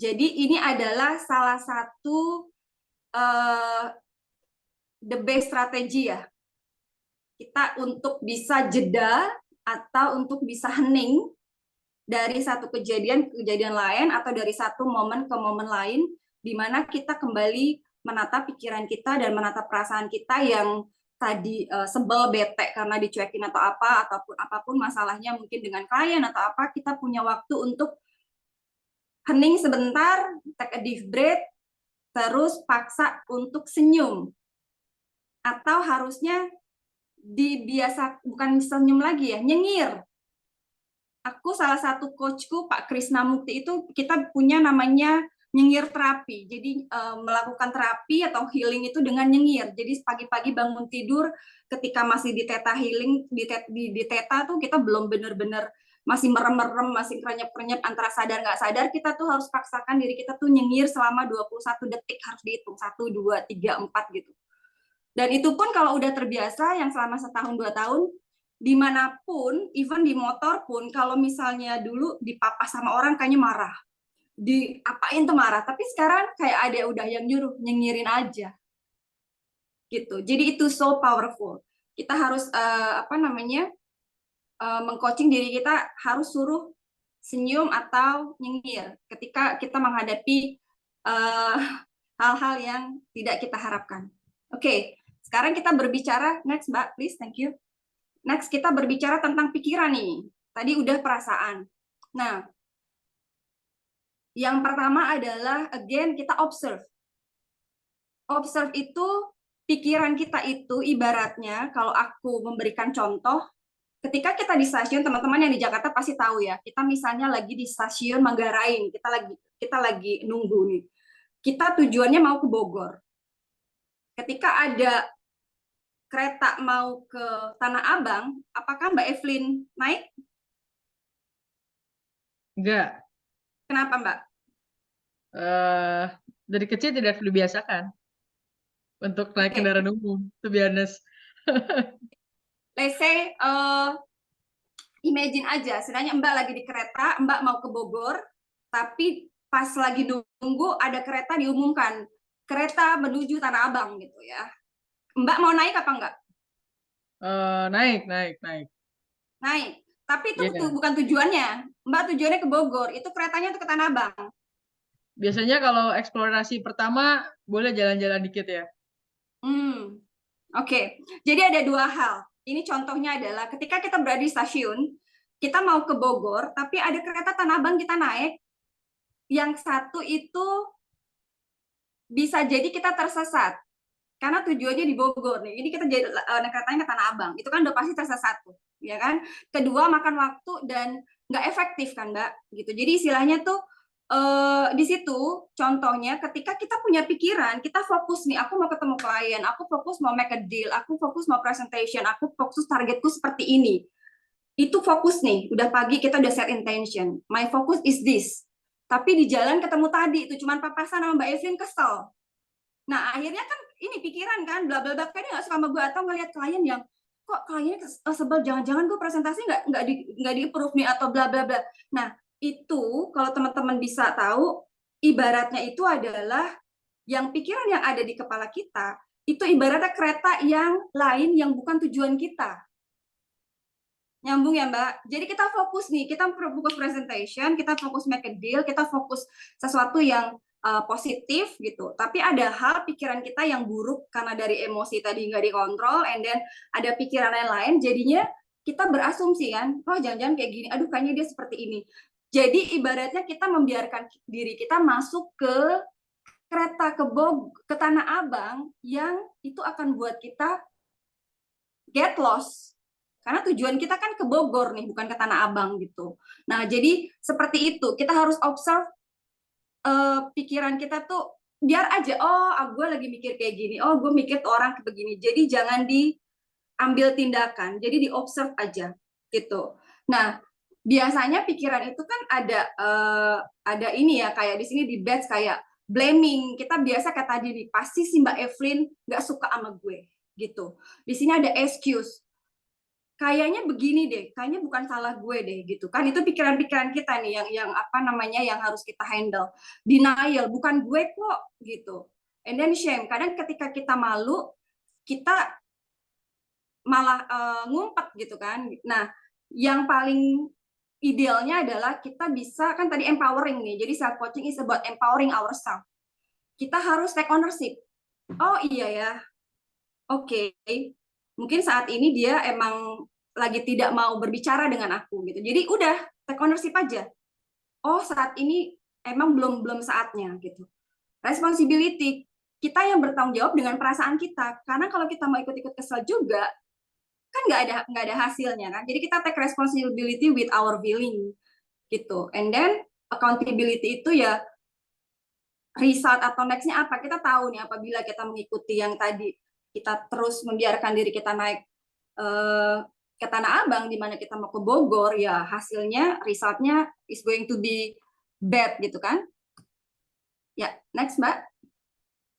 Jadi ini adalah salah satu the best strategi ya, kita untuk bisa jeda atau untuk bisa hening dari satu kejadian ke kejadian lain, atau dari satu momen ke momen lain, di mana kita kembali menata pikiran kita dan menata perasaan kita yang tadi sebel, bete karena dicuekin atau apa, ataupun apapun masalahnya mungkin dengan klien atau apa, kita punya waktu untuk hening sebentar, take a deep breath, terus paksa untuk senyum. Atau harusnya bukan senyum lagi ya, nyengir. Aku salah satu coachku Pak Krisnamukti itu kita punya namanya nyengir terapi. Jadi melakukan terapi atau healing itu dengan nyengir. Jadi pagi-pagi bangun tidur ketika masih di theta healing, di theta tuh kita belum benar-benar masih merem-merem, masih krenyep-krenyep antara sadar nggak sadar, kita tuh harus paksakan diri kita tuh nyengir selama 21 detik, harus dihitung 1, 2, 3, 4 gitu. Dan itu pun kalau udah terbiasa yang selama setahun 2 tahun, dimanapun, even di motor pun, kalau misalnya dulu dipapas sama orang kayaknya marah, diapain tuh marah, tapi sekarang kayak ada udah yang nyuruh, nyengirin aja gitu. Jadi itu so powerful. Kita harus mengcoaching diri kita, harus suruh senyum atau nyengir ketika kita menghadapi hal-hal yang tidak kita harapkan. Oke, sekarang kita berbicara, next Mbak, please, thank you. Next, kita berbicara tentang pikiran nih. Tadi udah perasaan. Nah, yang pertama adalah, again, kita observe. Observe itu, pikiran kita itu ibaratnya, kalau aku memberikan contoh, ketika kita di stasiun, teman-teman yang di Jakarta pasti tahu ya, kita misalnya lagi di stasiun Manggarai, kita lagi nunggu nih. Kita tujuannya mau ke Bogor. Ketika ada kereta mau ke Tanah Abang, apakah Mbak Evelyn naik? Enggak. Kenapa Mbak? Dari kecil tidak dibiasakan untuk naik kendaraan umum, to be honest. Let's say, imagine aja, sebenarnya Mbak lagi di kereta, Mbak mau ke Bogor, tapi pas lagi nunggu ada kereta diumumkan, kereta menuju Tanah Abang gitu ya. Mbak mau naik apa enggak? Naik. Naik. Tapi itu Iya. bukan tujuannya. Mbak tujuannya ke Bogor, itu keretanya untuk ke Tanah Abang. Biasanya kalau eksplorasi pertama boleh jalan-jalan dikit ya. Oke. Jadi ada dua hal. Ini contohnya adalah ketika kita berada di stasiun, kita mau ke Bogor, tapi ada kereta Tanah Abang kita naik. Yang satu itu bisa jadi kita tersesat karena tujuannya di Bogor nih. Ini kita jadi naik keretanya ke Tanah Abang. Itu kan udah pasti tersesat tuh, ya kan? Kedua, makan waktu dan nggak efektif kan, Mbak? Gitu. Jadi istilahnya tuh di situ contohnya ketika kita punya pikiran, kita fokus nih, aku mau ketemu klien, aku fokus mau make a deal, aku fokus mau presentation, aku fokus targetku seperti ini. Itu fokus nih, udah pagi kita udah set intention. My focus is this. Tapi di jalan ketemu tadi itu cuman papasan sama Mbak Evelyn, kesel. Nah, akhirnya kan ini pikiran kan, bla bla bla, kayaknya nggak suka sama gue, atau ngelihat klien yang kok kliennya sebel, jangan-jangan gue presentasi nggak di approve nih, atau bla bla bla. Nah, itu kalau teman-teman bisa tahu, ibaratnya itu adalah yang pikiran yang ada di kepala kita, itu ibaratnya kereta yang lain yang bukan tujuan kita. Nyambung ya, Mbak? Jadi kita fokus nih, kita fokus presentation, kita fokus make a deal, kita fokus sesuatu yang positif gitu. Tapi ada hal pikiran kita yang buruk karena dari emosi tadi nggak dikontrol, and then ada pikiran lain-lain, jadinya kita berasumsi kan, oh jangan-jangan kayak gini, aduh kayaknya dia seperti ini. Jadi ibaratnya kita membiarkan diri kita masuk ke kereta ke Tanah Abang yang itu akan buat kita get lost. Karena tujuan kita kan ke Bogor nih, bukan ke Tanah Abang gitu. Nah, jadi seperti itu. Kita harus observe pikiran kita tuh, biar aja, oh gue lagi mikir kayak gini, oh gue mikir tuh orang kayak begini. Jadi jangan diambil tindakan, jadi di-observe aja gitu. Nah, biasanya pikiran itu kan ada ini ya, kayak di sini di batch kayak blaming. Kita biasa kayak tadi nih, pasti si Mbak Evelyn nggak suka sama gue gitu. Di sini ada excuse. Kayaknya begini deh, kayaknya bukan salah gue deh gitu kan. Itu pikiran-pikiran kita nih yang apa namanya yang harus kita handle. Denial, bukan gue kok gitu. And then shame. Kadang ketika kita malu, kita malah ngumpet gitu kan. Nah, yang paling idealnya adalah kita bisa, kan tadi empowering nih. Jadi self coaching is about empowering ourselves. Kita harus take ownership. Oh iya ya. Oke. Mungkin saat ini dia emang lagi tidak mau berbicara dengan aku gitu. Jadi udah take ownership aja. Oh, saat ini emang belum saatnya gitu. Responsibility, kita yang bertanggung jawab dengan perasaan kita. Karena kalau kita mau ikut-ikut kesel juga, kan nggak ada hasilnya kan. Jadi kita take responsibility with our feeling gitu. And then accountability itu ya result atau nextnya apa, kita tahu nih. Apabila kita mengikuti yang tadi, kita terus membiarkan diri kita naik ke Tanah Abang, di mana kita mau ke Bogor, ya hasilnya, resultnya is going to be bad gitu kan. Ya, next Mbak.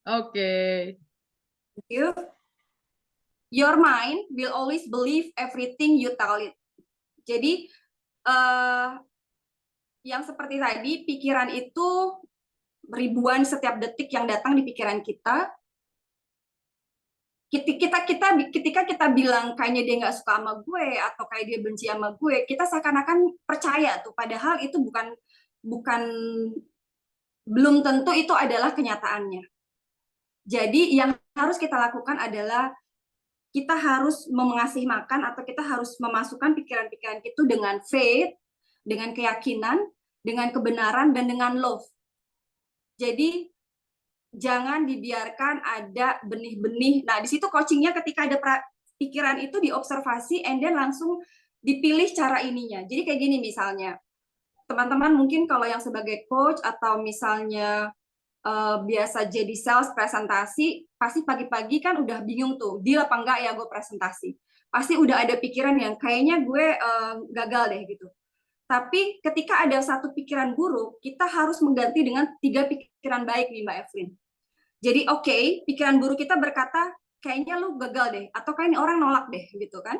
Oke. Thank you. Your mind will always believe everything you tell it. Jadi yang seperti tadi, pikiran itu ribuan setiap detik yang datang di pikiran kita. Ketika kita bilang kayaknya dia nggak suka sama gue atau kayak dia benci sama gue, kita seakan-akan percaya tuh, padahal itu bukan belum tentu itu adalah kenyataannya. Jadi yang harus kita lakukan adalah kita harus mengasih makan atau kita harus memasukkan pikiran-pikiran itu dengan faith, dengan keyakinan, dengan kebenaran, dan dengan love. Jadi jangan dibiarkan ada benih-benih. Nah, di situ coachingnya ketika ada pikiran itu diobservasi, and then langsung dipilih cara ininya. Jadi kayak gini misalnya, teman-teman mungkin kalau yang sebagai coach atau misalnya biasa jadi sales presentasi, pasti pagi-pagi kan udah bingung tuh, deal apa enggak ya gue presentasi. Pasti udah ada pikiran yang kayaknya gue gagal deh gitu. Tapi ketika ada satu pikiran buruk, kita harus mengganti dengan 3 pikiran baik nih Mbak Evelyn. Jadi oke, pikiran buruk kita berkata, kayaknya lu gagal deh, atau kayaknya orang nolak deh gitu kan.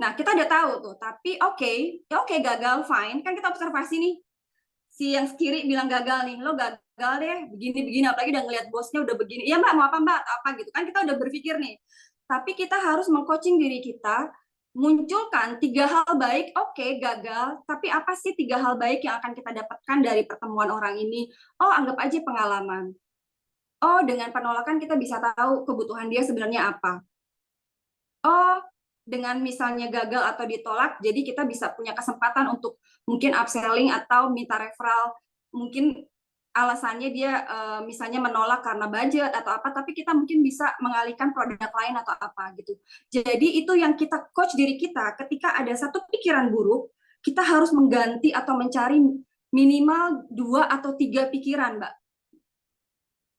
Nah, kita udah tahu tuh, tapi oke, gagal, fine. Kan kita observasi nih, si yang kiri bilang gagal nih, lo gagal deh, begini, apalagi udah ngeliat bosnya udah begini. Iya Mbak, mau apa Mbak? Apa gitu kan, kita udah berpikir nih. Tapi kita harus meng-coaching diri kita munculkan 3 hal baik, oke, gagal, tapi apa sih 3 hal baik yang akan kita dapatkan dari pertemuan orang ini? Oh, anggap aja pengalaman. Oh, dengan penolakan kita bisa tahu kebutuhan dia sebenarnya apa. Oh, dengan misalnya gagal atau ditolak, jadi kita bisa punya kesempatan untuk mungkin upselling atau minta referral. Mungkin alasannya dia misalnya menolak karena budget atau apa, tapi kita mungkin bisa mengalihkan produk lain atau apa gitu. Jadi itu yang kita coach diri kita, ketika ada satu pikiran buruk, kita harus mengganti atau mencari minimal 2 atau 3 pikiran, Mbak.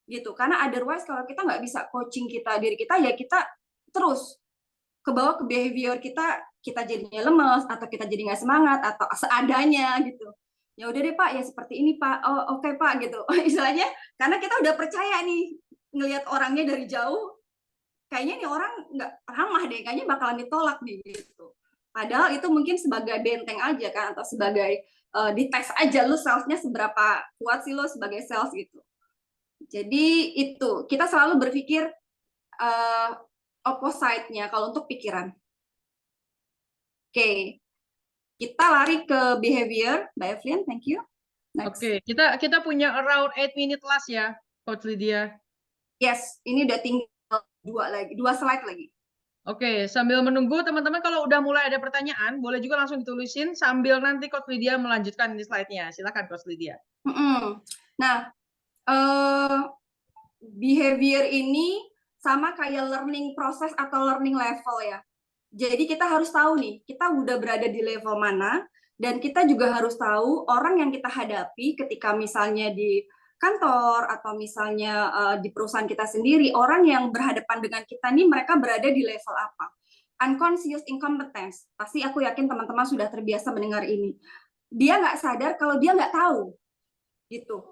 Gitu. Karena otherwise kalau kita nggak bisa coaching diri kita, ya kita terus ke bawah ke behavior kita jadinya lemes atau kita jadi nggak semangat atau seadanya gitu. Ya udah deh Pak, ya seperti ini Pak. Oh oke Pak gitu. Istilahnya karena kita udah percaya nih ngelihat orangnya dari jauh, kayaknya nih orang nggak ramah deh, kayaknya bakalan ditolak nih gitu. Padahal itu mungkin sebagai benteng aja kan, atau sebagai dites aja lu salesnya seberapa kuat sih lo sebagai sales gitu. Jadi itu kita selalu berpikir opposite-nya kalau untuk pikiran. Oke, kita lari ke behavior, Mbak Evelyn, thank you. Next. Oke, kita punya around 8 minute last ya, Coach Lydia. Yes, ini udah tinggal 2 slide lagi. Oke, sambil menunggu teman-teman kalau udah mulai ada pertanyaan, boleh juga langsung ditulisin sambil nanti Coach Lydia melanjutkan di slide-nya. Silakan Coach Lydia. Nah, behavior ini sama kayak learning proses atau learning level ya. Jadi kita harus tahu nih, kita udah berada di level mana, dan kita juga harus tahu orang yang kita hadapi ketika misalnya di kantor atau misalnya di perusahaan kita sendiri, orang yang berhadapan dengan kita nih mereka berada di level apa. Unconscious incompetence, pasti aku yakin teman-teman sudah terbiasa mendengar ini. Dia nggak sadar kalau dia nggak tahu, gitu.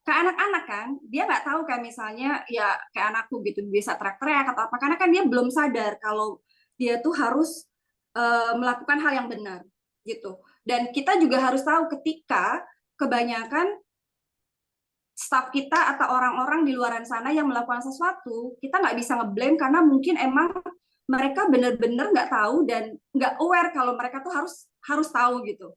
Kayak anak-anak kan, dia nggak tahu kayak misalnya ya kayak anakku gitu bisa teriak-teriak atau apa, karena kan dia belum sadar kalau dia tuh harus melakukan hal yang benar gitu. Dan kita juga harus tahu ketika kebanyakan staff kita atau orang-orang di luaran sana yang melakukan sesuatu, kita nggak bisa ngeblame karena mungkin emang mereka benar-benar nggak tahu dan nggak aware kalau mereka tuh harus tahu gitu.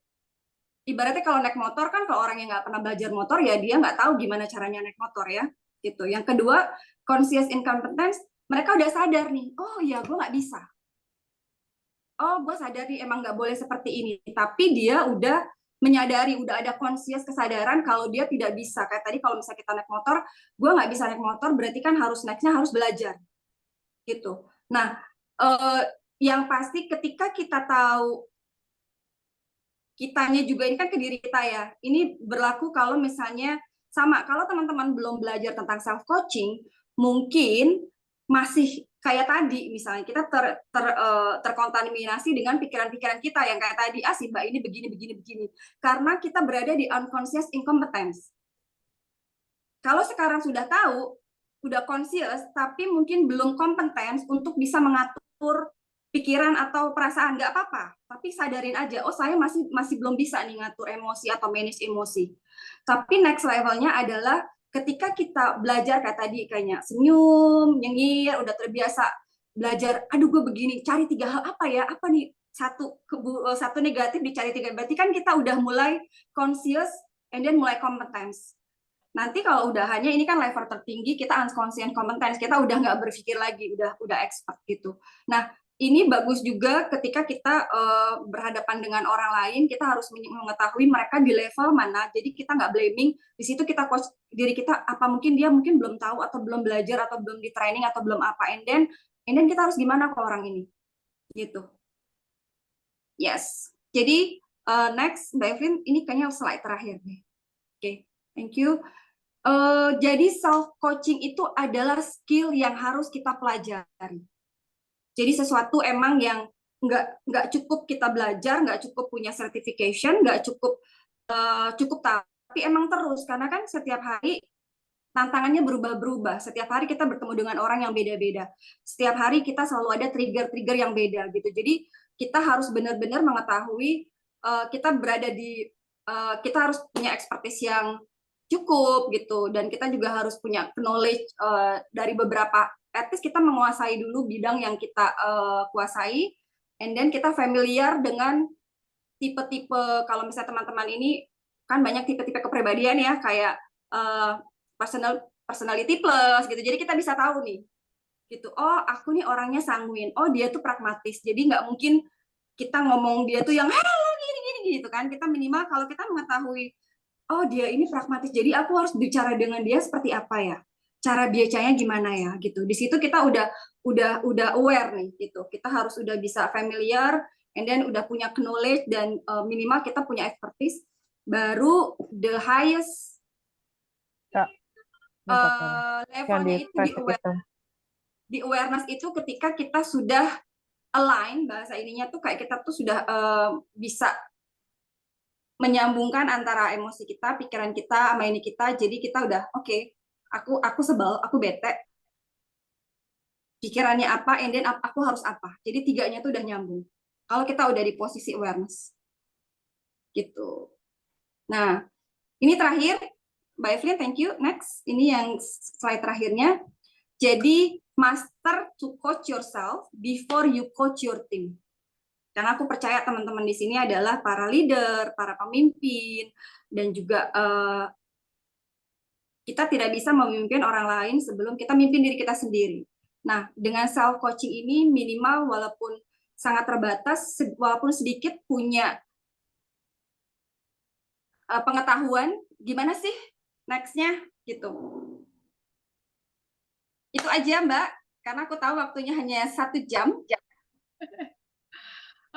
Ibaratnya kalau naik motor kan, kalau orang yang nggak pernah belajar motor ya dia nggak tahu gimana caranya naik motor ya gitu. Yang kedua, conscious incompetence, mereka udah sadar nih, oh ya gue nggak bisa, oh gue sadar nih emang nggak boleh seperti ini, tapi dia udah menyadari, udah ada conscious kesadaran kalau dia tidak bisa. Kayak tadi kalau misalnya kita naik motor, gue nggak bisa naik motor, berarti kan nextnya harus belajar gitu. Nah, yang pasti ketika kita tahu kitanya juga, ini kan ke diri kita ya. Ini berlaku kalau misalnya sama, kalau teman-teman belum belajar tentang self coaching, mungkin masih kayak tadi misalnya kita terkontaminasi dengan pikiran-pikiran kita yang kayak tadi, si Mbak ini begini. Karena kita berada di unconscious incompetence. Kalau sekarang sudah tahu, udah conscious, tapi mungkin belum kompeten untuk bisa mengatur pikiran atau perasaan, nggak apa-apa, tapi sadarin aja, oh saya masih belum bisa nih ngatur emosi atau manage emosi. Tapi next levelnya adalah ketika kita belajar kayak tadi, kayaknya senyum, nyengir, udah terbiasa belajar, aduh gue begini, cari 3 hal apa nih, satu negatif dicari 3, berarti kan kita udah mulai conscious and then mulai competence. Nanti kalau udah hanya ini kan level tertinggi, kita unconscious competence, kita udah nggak berpikir lagi, udah expert gitu. Nah, ini bagus juga ketika kita berhadapan dengan orang lain, kita harus mengetahui mereka di level mana, jadi kita nggak blaming, di situ kita coach diri kita, apa mungkin dia belum tahu atau belum belajar atau belum di training atau belum apa, and then kita harus gimana ke orang ini, gitu. Yes, jadi next Mbak Evelyn, ini kayaknya slide terakhir deh. Oke, thank you. Jadi self coaching itu adalah skill yang harus kita pelajari. Jadi sesuatu emang yang nggak cukup kita belajar, nggak cukup punya certification, nggak cukup tapi emang terus, karena kan setiap hari tantangannya berubah-berubah. Setiap hari kita bertemu dengan orang yang beda-beda. Setiap hari kita selalu ada trigger-trigger yang beda gitu. Jadi kita harus benar-benar mengetahui kita berada di kita harus punya expertise yang cukup gitu, dan kita juga harus punya knowledge dari beberapa, at least kita menguasai dulu bidang yang kita kuasai, and then kita familiar dengan tipe-tipe, kalau misalnya teman-teman ini kan banyak tipe-tipe kepribadian ya, kayak personality plus gitu. Jadi kita bisa tahu nih, gitu. Oh, aku nih orangnya sanguin. Oh, dia tuh pragmatis. Jadi nggak mungkin kita ngomong dia tuh yang halo gini gitu kan. Kita minimal kalau kita mengetahui, oh dia ini pragmatis. Jadi aku harus bicara dengan dia seperti apa ya? Cara bicaranya gimana ya gitu. Di situ kita udah aware nih gitu. Kita harus udah bisa familiar, and then udah punya knowledge, dan minimal kita punya expertise. Baru the highest Kak, yang levelnya di itu Facebook itu. di awareness itu ketika kita sudah align, bahasa ininya tuh kayak kita tuh sudah bisa menyambungkan antara emosi kita, pikiran kita, sama ini kita. Jadi kita udah oke, aku sebel, aku bete, pikirannya apa, and then aku harus apa. Jadi tiganya tuh udah nyambung. Kalau kita udah di posisi awareness, gitu. Nah, ini terakhir, Mbak Evelyn, thank you. Next, ini yang slide terakhirnya. Jadi, master to coach yourself before you coach your team. Karena aku percaya teman-teman di sini adalah para leader, para pemimpin, dan juga kita tidak bisa memimpin orang lain sebelum kita memimpin diri kita sendiri. Nah, dengan self-coaching ini minimal walaupun sangat terbatas, walaupun sedikit punya pengetahuan, gimana sih next-nya gitu. Itu aja Mbak, karena aku tahu waktunya hanya 1 jam.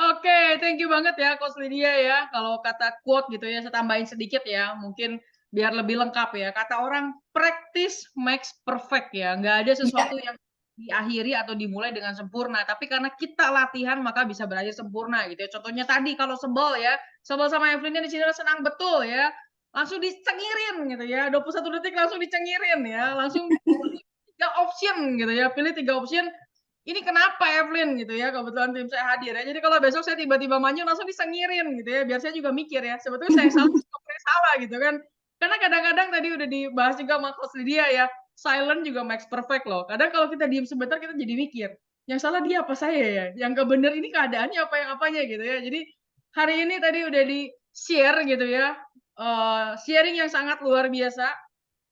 Oke, thank you banget ya Coach Lydia ya. Kalau kata quote gitu ya, saya tambahin sedikit ya, mungkin biar lebih lengkap ya. Kata orang, practice makes perfect ya. Nggak ada sesuatu yang diakhiri atau dimulai dengan sempurna. Tapi karena kita latihan, maka bisa berakhir sempurna gitu ya. Contohnya tadi, kalau sebel ya, sebel sama Evelyn di sini senang betul ya. Langsung dicengirin gitu ya. 21 detik langsung dicengirin ya. Langsung 3 option gitu ya. Pilih 3 option. Ini kenapa Evelyn gitu ya, kebetulan tim saya hadir ya. Jadi kalau besok saya tiba-tiba maju langsung disengirin gitu ya, biar saya juga mikir ya, sebetulnya saya salah gitu kan. Karena kadang-kadang tadi udah dibahas juga sama Coach Lydia ya, silent juga makes perfect loh. Kadang kalau kita diem sebentar kita jadi mikir, yang salah dia apa saya ya? Yang kebenar ini keadaannya apa yang apanya gitu ya. Jadi hari ini tadi udah di-share gitu ya, sharing yang sangat luar biasa.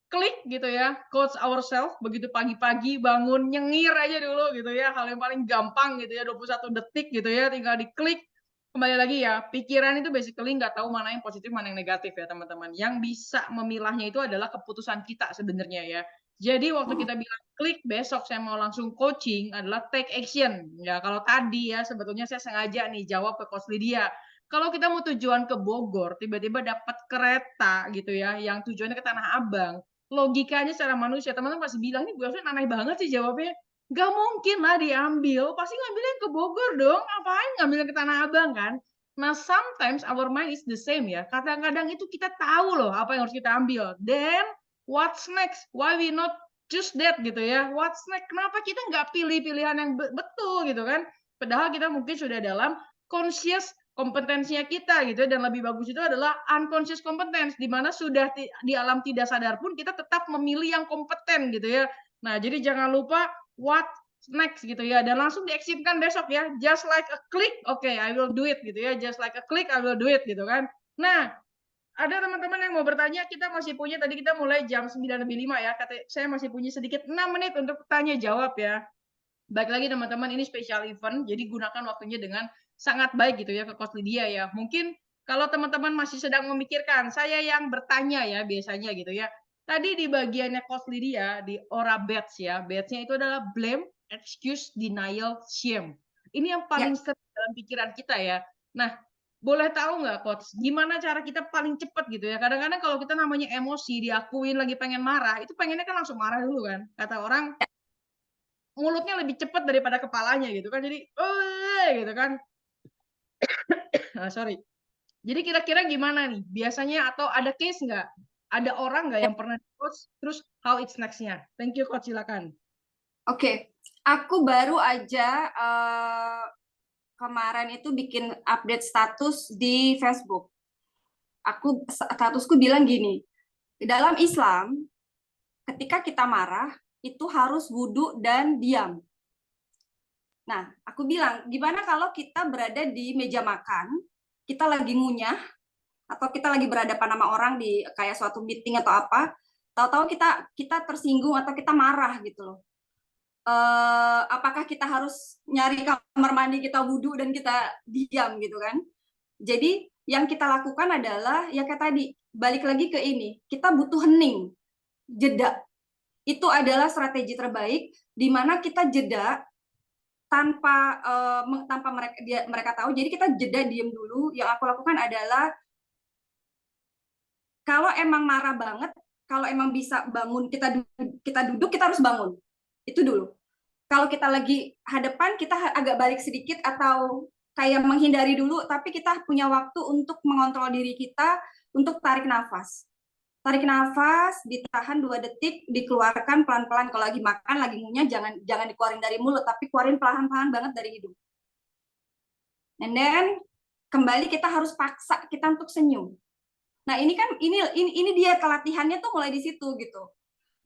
Klik gitu ya, coach ourselves, begitu pagi-pagi bangun nyengir aja dulu gitu ya, hal yang paling gampang gitu ya, 21 detik gitu ya, tinggal diklik. Kembali lagi ya, pikiran itu basically nggak tahu mana yang positif, mana yang negatif ya teman-teman. Yang bisa memilahnya itu adalah keputusan kita sebenarnya ya. Jadi waktu kita bilang klik, besok saya mau langsung coaching adalah take action. Ya kalau tadi ya sebetulnya saya sengaja nih jawab ke Coach Lydia. Kalau kita mau tujuan ke Bogor, tiba-tiba dapat kereta gitu ya, yang tujuannya ke Tanah Abang, logikanya secara manusia, teman-teman pasti bilang, nih Bu Evelyn aneh banget sih jawabnya. Gak mungkin lah diambil, pasti ngambilnya ke Bogor dong, ngapain ngambilnya ke Tanah Abang kan? Nah, sometimes our mind is the same ya. Kadang-kadang itu kita tahu loh apa yang harus kita ambil. Then, what's next? Why we not choose that gitu ya? What's next? Kenapa kita nggak pilih pilihan yang betul gitu kan? Padahal kita mungkin sudah dalam conscious kompetensinya kita gitu dan lebih bagus itu adalah unconscious competence di mana sudah di alam tidak sadar pun kita tetap memilih yang kompeten gitu ya. Nah, jadi jangan lupa what next gitu ya dan langsung dieksekusikan besok ya. Just like a click, okay, I will do it gitu ya. Just like a click, I will do it gitu kan. Nah, ada teman-teman yang mau bertanya, kita masih punya tadi kita mulai jam 9:05 ya. Saya masih punya sedikit 6 menit untuk tanya jawab ya. Baik lagi teman-teman, ini special event, jadi gunakan waktunya dengan sangat baik gitu ya ke Coach Lydia ya. Mungkin kalau teman-teman masih sedang memikirkan, saya yang bertanya ya biasanya gitu ya. Tadi di bagiannya Coach Lydia, di Aura Badge ya, badge-nya itu adalah blame, excuse, denial, shame. Ini yang paling sering dalam pikiran kita ya. Nah, boleh tahu nggak Coach, gimana cara kita paling cepat gitu ya. Kadang-kadang kalau kita namanya emosi, diakuin lagi pengen marah, itu pengennya kan langsung marah dulu kan. Kata orang, mulutnya lebih cepat daripada kepalanya gitu kan. Jadi, gitu kan. Sorry. Jadi kira-kira gimana nih? Biasanya atau ada case nggak? Ada orang nggak yang pernah coach, terus how it's next-nya? Thank you, Coach. Silakan. Oke. Aku baru aja kemarin itu bikin update status di Facebook. Statusku bilang gini, di dalam Islam, ketika kita marah, itu harus wudhu dan diam. Nah, aku bilang, gimana kalau kita berada di meja makan, kita lagi ngunyah, atau kita lagi berhadapan sama orang di kayak suatu meeting atau apa, tahu-tahu kita tersinggung atau kita marah gitu loh. Apakah kita harus nyari kamar mandi, kita wudhu dan kita diam gitu kan? Jadi yang kita lakukan adalah ya kayak tadi, balik lagi ke ini, kita butuh hening, jeda. Itu adalah strategi terbaik di mana kita jeda tanpa mereka tahu. Jadi kita jeda, diem dulu. Yang aku lakukan adalah kalau emang marah banget, kalau emang bisa bangun, kita duduk, kita harus bangun. Itu dulu. Kalau kita lagi hadapan, kita agak balik sedikit atau kayak menghindari dulu, tapi kita punya waktu untuk mengontrol diri kita, untuk tarik nafas. Tarik nafas, ditahan 2 detik, dikeluarkan pelan-pelan. Kalau lagi makan, lagi ngunyah, jangan dikeluarin dari mulut, tapi keluarin pelan-pelan banget dari hidung. And then kembali kita harus paksa kita untuk senyum. Nah, ini kan ini dia kelatihannya tuh mulai di situ gitu.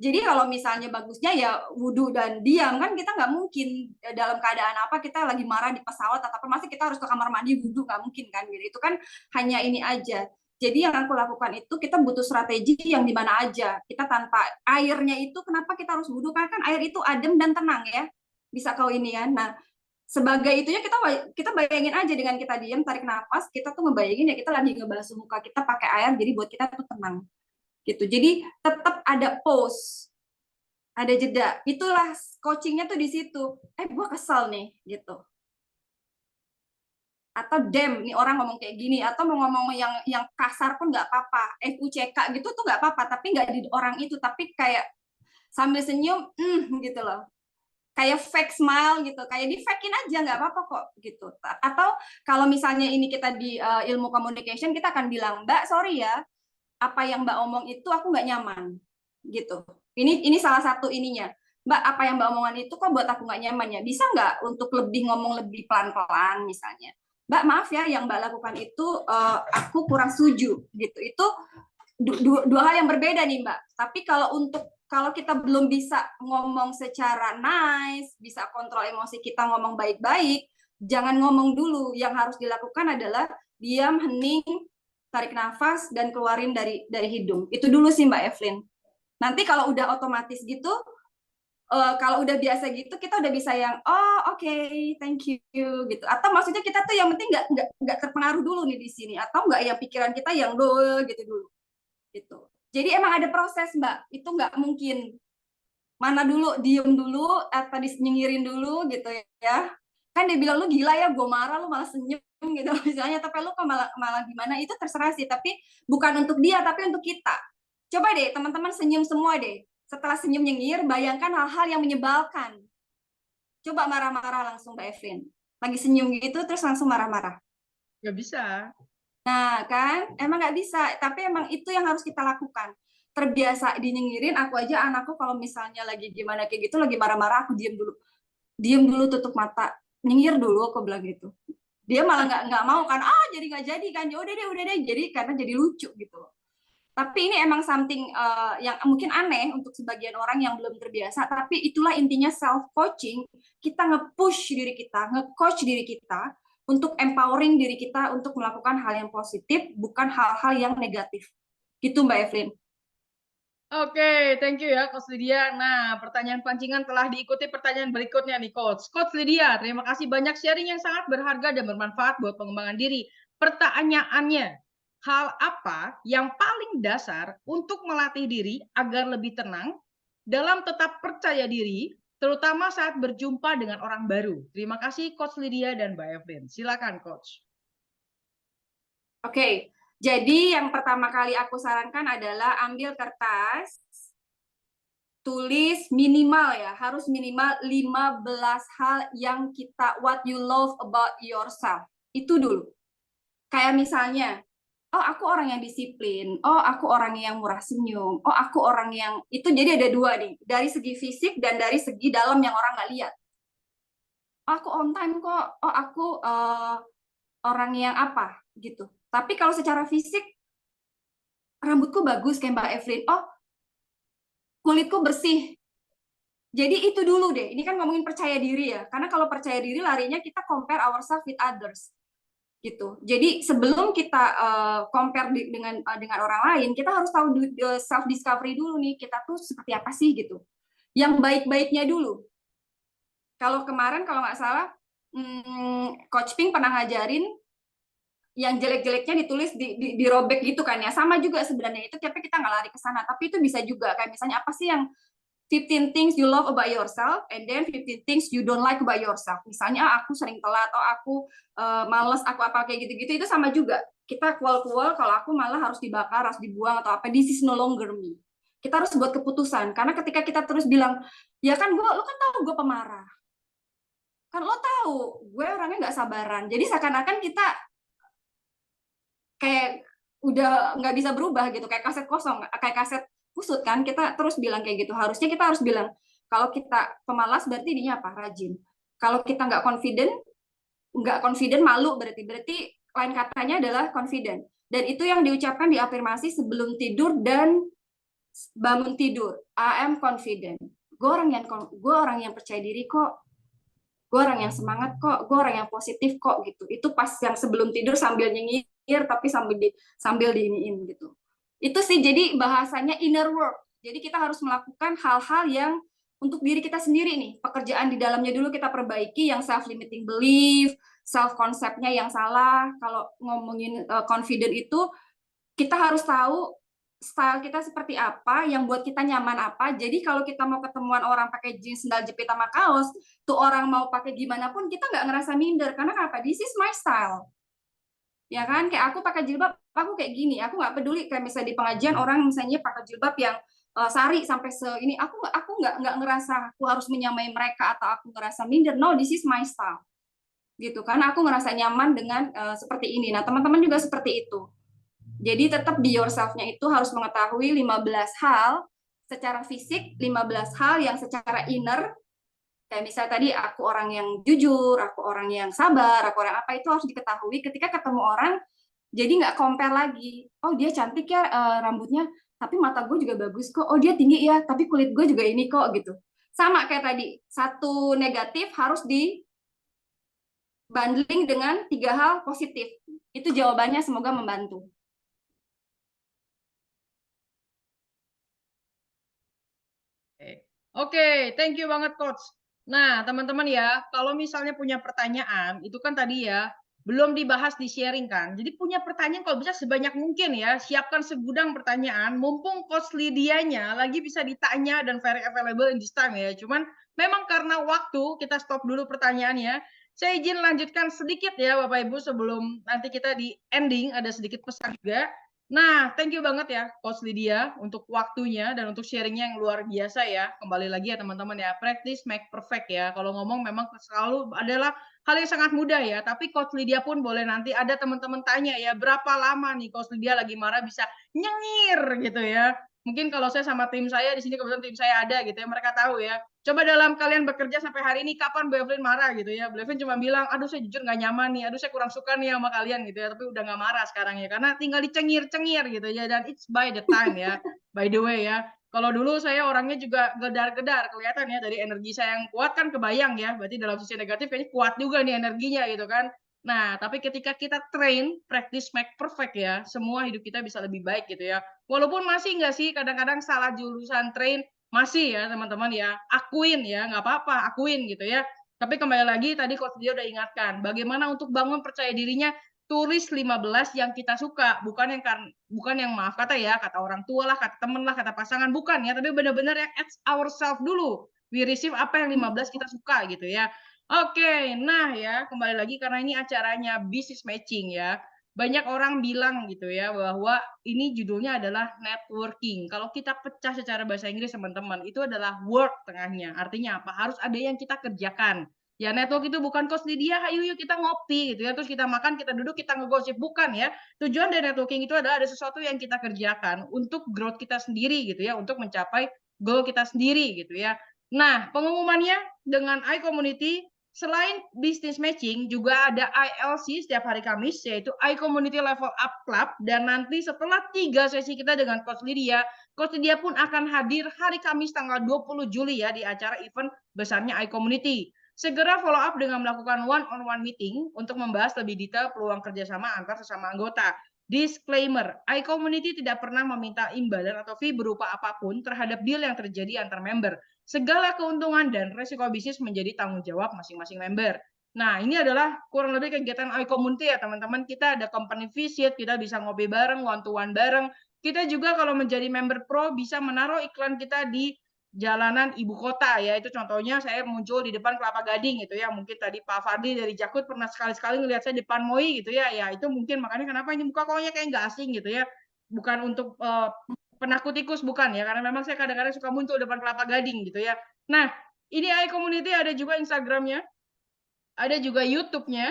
Jadi kalau misalnya bagusnya ya wudhu dan diam, kan kita nggak mungkin dalam keadaan apa kita lagi marah di pesawat atau apa, masih kita harus ke kamar mandi wudhu, nggak mungkin kan gitu. Itu kan hanya ini aja. Jadi yang aku lakukan itu kita butuh strategi yang di mana aja. Kita tanpa airnya itu, kenapa kita harus wudhu? Karena kan air itu adem dan tenang ya. Bisa kau ini kan. Nah, sebagai itunya kita bayangin aja dengan kita diam, tarik nafas, kita tuh ngebayangin ya kita lagi ngebasuh muka kita pakai air, jadi buat kita tuh tenang gitu. Jadi tetap ada pause, ada jeda. Itulah coachingnya tuh di situ. Gue kesel nih gitu. Atau damn, nih orang ngomong kayak gini, atau mau ngomong yang kasar pun nggak apa-apa. FUCK gitu tuh nggak apa-apa, tapi nggak di orang itu, tapi kayak sambil senyum, gitu loh. Kayak fake smile gitu, kayak di fakein aja, nggak apa-apa kok gitu. Atau kalau misalnya ini kita di ilmu communication, kita akan bilang, Mbak, sorry ya, apa yang Mbak omong itu aku nggak nyaman gitu. Ini salah satu ininya. Mbak, apa yang Mbak omongan itu kok buat aku nggak nyaman ya? Bisa nggak untuk ngomong lebih pelan-pelan misalnya? Mbak, maaf ya, yang Mbak lakukan itu aku kurang setuju gitu. Itu dua hal yang berbeda nih Mbak. Tapi kalau kita belum bisa ngomong secara nice, bisa kontrol emosi kita, ngomong baik-baik, jangan ngomong dulu. Yang harus dilakukan adalah diam, hening, tarik nafas, dan keluarin dari hidung. Itu dulu sih Mbak Evelyn. Nanti kalau udah otomatis gitu, kalau udah biasa gitu, kita udah bisa yang, oke, thank you, gitu. Atau maksudnya kita tuh yang penting nggak terpengaruh dulu nih di sini. Atau nggak yang pikiran kita yang gitu dulu. Gitu. Jadi emang ada proses Mbak, itu nggak mungkin. Mana dulu, diem dulu, atau nyinyirin dulu gitu ya. Kan dia bilang, lu gila ya, gue marah, lu malah senyum gitu misalnya, tapi lu kok malah gimana, itu terserah sih, tapi bukan untuk dia, tapi untuk kita. Coba deh teman-teman senyum semua deh, setelah senyum nyengir, bayangkan hal-hal yang menyebalkan. Coba marah-marah langsung Mbak Evelyn, lagi senyum gitu terus langsung marah-marah. Nggak bisa. Nah kan, emang nggak bisa, tapi emang itu yang harus kita lakukan. Terbiasa dinyinyirin, aku aja anakku kalau misalnya lagi gimana kayak gitu, lagi marah-marah, aku diem dulu, tutup mata, nyengir dulu, aku bilang gitu. Dia malah nggak mau kan, jadi nggak jadi kan, ya udah deh, jadi karena jadi lucu gitu. Tapi ini emang something yang mungkin aneh untuk sebagian orang yang belum terbiasa, tapi itulah intinya self coaching. Kita nge-push diri kita, nge-coach diri kita untuk empowering diri kita untuk melakukan hal yang positif, bukan hal-hal yang negatif. Gitu Mbak Evelyn. Oke, thank you ya Coach Lydia. Nah, pertanyaan pancingan telah diikuti pertanyaan berikutnya nih Coach. Coach Lydia, terima kasih banyak sharing yang sangat berharga dan bermanfaat buat pengembangan diri. Pertanyaannya, hal apa yang paling dasar untuk melatih diri agar lebih tenang dalam tetap percaya diri, terutama saat berjumpa dengan orang baru? Terima kasih Coach Lydia dan Mbak Evelyn. Silakan Coach. Oke. Jadi yang pertama kali aku sarankan adalah ambil kertas, tulis minimal ya, harus minimal 15 hal yang what you love about yourself. Itu dulu. Kayak misalnya, aku orang yang disiplin, aku orang yang murah senyum, aku orang yang, itu jadi ada 2 nih, dari segi fisik dan dari segi dalam yang orang nggak lihat. Aku on time kok, aku orang yang apa, gitu. Tapi kalau secara fisik, rambutku bagus kayak Mbak Evelyn, kulitku bersih, Jadi itu dulu deh. Ini kan ngomongin percaya diri ya. Karena kalau percaya diri larinya kita compare ourselves with others gitu. Jadi sebelum kita compare dengan orang lain, kita harus tahu self discovery dulu nih. Kita tuh seperti apa sih gitu. Yang baik-baiknya dulu. Kalau kemarin kalau nggak salah Coach Pink pernah ngajarin yang jelek-jeleknya ditulis dirobek gitu kan ya. Sama juga sebenarnya itu, tapi kita nggak lari ke sana. Tapi itu bisa juga kayak misalnya apa sih yang 15 things you love about yourself and then 15 things you don't like about yourself. Misalnya aku sering telat, oh aku males, aku apa kayak gitu-gitu, itu sama juga. Kita kual-kual kalau aku malah harus dibakar, harus dibuang atau apa, this is no longer me. Kita harus buat keputusan, karena ketika kita terus bilang, ya kan lo kan tahu gue pemarah. Kan lo tahu, gue orangnya nggak sabaran. Jadi seakan-akan kita kayak udah nggak bisa berubah gitu, kayak kaset kosong, kayak kaset kusut kan. Kita terus bilang kayak gitu. Harusnya kita harus bilang, kalau kita pemalas berarti ininya apa? Rajin. Kalau kita nggak confident malu berarti lain katanya adalah confident. Dan itu yang diucapkan di afirmasi sebelum tidur dan bangun tidur. I am confident. Gue orang yang percaya diri kok. Gue orang yang semangat kok. Gue orang yang positif kok gitu. Itu pas yang sebelum tidur sambil nyengir tapi sambil diiniin gitu. Itu sih jadi bahasanya inner work. Jadi kita harus melakukan hal-hal yang untuk diri kita sendiri nih. Pekerjaan di dalamnya dulu kita perbaiki, yang self limiting belief, self konsepnya yang salah. Kalau ngomongin confident itu kita harus tahu style kita seperti apa, yang buat kita nyaman apa. Jadi kalau kita mau ketemuan orang pakai jeans, sandal jepit sama kaos, tuh orang mau pakai gimana pun kita nggak ngerasa minder. Karena apa? This is my style. Ya kan, kayak aku pakai jilbab, aku kayak gini. Aku nggak peduli kayak misalnya di pengajian orang misalnya pakai jilbab yang sari sampai ini. Aku nggak ngerasa aku harus menyamai mereka atau aku ngerasa minder. No, this is my style. Gitu kan, aku ngerasa nyaman dengan seperti ini. Nah, teman-teman juga seperti itu. Jadi tetap be yourself-nya itu harus mengetahui 15 hal secara fisik, 15 hal yang secara inner. Kayak misalnya tadi aku orang yang jujur, aku orang yang sabar, aku orang apa, itu harus diketahui ketika ketemu orang. Jadi nggak compare lagi. Oh dia cantik ya rambutnya, tapi mata gue juga bagus kok. Oh dia tinggi ya, tapi kulit gue juga ini kok gitu. Sama kayak tadi, satu negatif harus dibanding dengan 3 hal positif. Itu jawabannya, semoga membantu. Oke, thank you banget Coach. Nah, teman-teman ya, kalau misalnya punya pertanyaan, itu kan tadi ya, belum dibahas di sharing kan. Jadi punya pertanyaan kalau bisa sebanyak mungkin ya, siapkan segudang pertanyaan, mumpung Coach Lydia-nya lagi bisa ditanya dan very available in this time ya. Cuman memang karena waktu, kita stop dulu pertanyaannya. Saya izin lanjutkan sedikit ya Bapak Ibu sebelum nanti kita di ending, ada sedikit pesan juga. Nah, thank you banget ya Coach Lydia untuk waktunya dan untuk sharingnya yang luar biasa ya. Kembali lagi ya teman-teman ya, practice make perfect ya. Kalau ngomong memang selalu adalah hal yang sangat mudah ya, tapi Coach Lydia pun boleh nanti ada teman-teman tanya ya, berapa lama nih Coach Lydia lagi marah bisa nyengir gitu ya. Mungkin kalau saya sama tim saya di sini, kebetulan tim saya ada gitu ya, mereka tahu ya. Coba dalam kalian bekerja sampai hari ini, kapan Bu Evelyn marah gitu ya. Bu Evelyn cuma bilang, aduh saya jujur nggak nyaman nih, aduh saya kurang suka nih sama kalian gitu ya. Tapi udah nggak marah sekarang ya, karena tinggal dicengir-cengir gitu ya. Dan it's by the time ya, by the way ya. Kalau dulu saya orangnya juga gedar-gedar, kelihatan ya dari energi saya yang kuat kan kebayang ya. Berarti dalam sisi negatif kayaknya kuat juga nih energinya gitu kan. Nah, tapi ketika kita train, practice make perfect ya, semua hidup kita bisa lebih baik gitu ya. Walaupun masih nggak sih kadang-kadang salah jurusan train, masih ya teman-teman ya, akuin ya, nggak apa-apa, akuin gitu ya. Tapi kembali lagi tadi Coach dia udah ingatkan, bagaimana untuk bangun percaya dirinya, tulis 15 yang kita suka, bukan yang maaf kata ya, kata orang tua lah, kata temen lah, kata pasangan, bukan ya, tapi benar-benar yang at ourselves dulu. We receive apa yang 15 kita suka gitu ya. Oke, nah ya, kembali lagi karena ini acaranya business matching ya. Banyak orang bilang gitu ya bahwa ini judulnya adalah networking. Kalau kita pecah secara bahasa Inggris teman-teman, itu adalah work tengahnya. Artinya apa? Harus ada yang kita kerjakan. Ya network itu bukan Coach Lydia, ayo yuk kita ngopi gitu ya. Terus kita makan, kita duduk, kita ngegosip. Bukan ya. Tujuan dari networking itu adalah ada sesuatu yang kita kerjakan untuk growth kita sendiri gitu ya. Untuk mencapai goal kita sendiri gitu ya. Nah, pengumumannya dengan iCommunity selain business matching, juga ada ILC setiap hari Kamis, yaitu iCommunity Level Up Club. Dan nanti setelah 3 sesi kita dengan Coach Lydia pun akan hadir hari Kamis tanggal 20 Juli ya di acara event besarnya iCommunity. Segera follow up dengan melakukan one-on-one meeting untuk membahas lebih detail peluang kerjasama antar sesama anggota. Disclaimer, iCommunity tidak pernah meminta imbalan atau fee berupa apapun terhadap deal yang terjadi antar member. Segala keuntungan dan resiko bisnis menjadi tanggung jawab masing-masing member. Nah, ini adalah kurang lebih kegiatan iCommunity ya teman-teman. Kita ada company visit, kita bisa ngopi bareng, one-to-one bareng. Kita juga kalau menjadi member pro bisa menaruh iklan kita di jalanan ibu kota ya. Itu contohnya saya muncul di depan Kelapa Gading gitu ya. Mungkin tadi Pak Fadli dari Jakut pernah sekali-sekali ngelihat saya di depan MOI gitu ya. Ya itu mungkin makanya kenapa ini muka koknya kayak nggak asing gitu ya. Bukan untuk penakut tikus, bukan ya, karena memang saya kadang-kadang suka muncul depan Kelapa Gading gitu ya. Nah, ini iCommunity ada juga Instagramnya, ada juga YouTube-nya,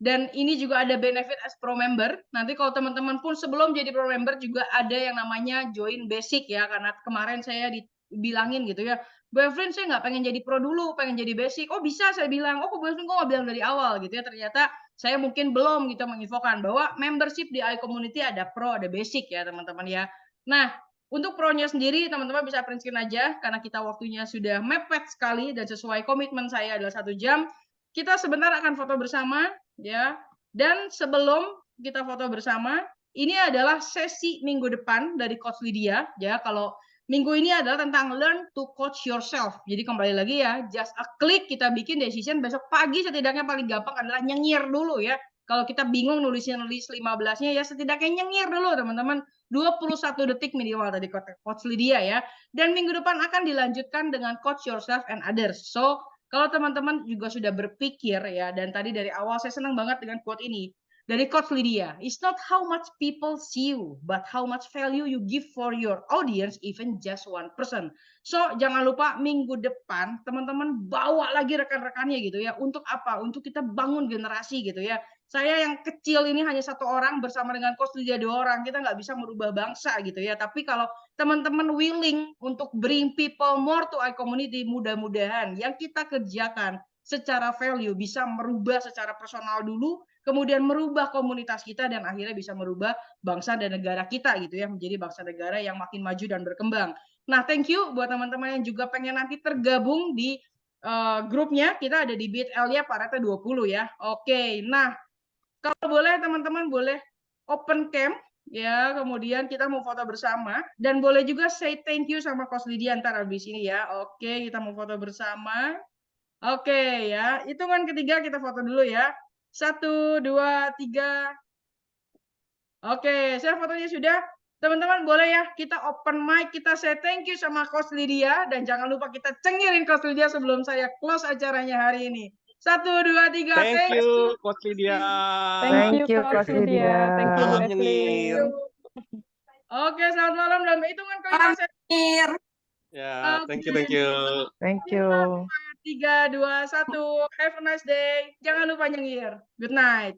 dan ini juga ada benefit as pro member. Nanti kalau teman-teman pun sebelum jadi pro member juga ada yang namanya join basic ya, karena kemarin saya dibilangin gitu ya, Bu Evelyn saya nggak pengen jadi pro dulu, pengen jadi basic. Oh bisa, saya bilang, oh Bu Evelyn kok nggak bilang dari awal gitu ya, ternyata saya mungkin belum gitu menginfokan bahwa membership di iCommunity ada pro, ada basic ya teman-teman ya. Nah, untuk pro-nya sendiri, teman-teman bisa print screen aja, karena kita waktunya sudah mepet sekali, dan sesuai komitmen saya adalah 1 jam. Kita sebentar akan foto bersama, ya. Dan sebelum kita foto bersama, ini adalah sesi minggu depan dari Coach Lydia, ya. Kalau minggu ini adalah tentang learn to coach yourself. Jadi kembali lagi ya, just a click kita bikin decision, besok pagi setidaknya paling gampang adalah nyengir dulu ya. Kalau kita bingung nulisnya list 15-nya ya setidaknya nyengir dulu teman-teman. 21 detik minimal tadi Coach Lydia ya. Dan minggu depan akan dilanjutkan dengan coach yourself and others. So, kalau teman-teman juga sudah berpikir ya, dan tadi dari awal saya senang banget dengan quote ini dari Coach Lydia, it's not how much people see you, but how much value you give for your audience, even just 1%. So, jangan lupa minggu depan teman-teman bawa lagi rekan-rekannya gitu ya. Untuk apa? Untuk kita bangun generasi gitu ya. Saya yang kecil ini hanya 1 orang bersama dengan Coach Lydia 2 orang, kita nggak bisa merubah bangsa gitu ya. Tapi kalau teman-teman willing untuk bring people more to iCommunity, mudah-mudahan yang kita kerjakan secara value bisa merubah secara personal dulu, kemudian merubah komunitas kita, dan akhirnya bisa merubah bangsa dan negara kita gitu ya, menjadi bangsa negara yang makin maju dan berkembang. Nah, thank you buat teman-teman yang juga pengen nanti tergabung di grupnya, kita ada di bit.ly Pareto 20 ya. Oke, nah kalau boleh teman-teman boleh open cam ya, kemudian kita mau foto bersama, dan boleh juga say thank you sama Coach Lydia ntar habis ini ya. Oke, kita mau foto bersama. Oke ya, hitungan ketiga kita foto dulu ya. 1, 2, 3. Oke, saya fotonya sudah. Teman-teman boleh ya, kita open mic, kita say thank you sama Coach Lydia, dan jangan lupa kita cengirin Coach Lydia sebelum saya close acaranya hari ini. 1, 2, 3. Thank you, Coach Lydia. Thank you, Coach Lydia. Thank you, Bu Salam Evelyn. nyengir. Oke, selamat malam dan hitungan kelima saya. Ya, thank you, thank you. Thank you. 3, 2, 1. Have a nice day. Jangan lupa nyengir. Good night.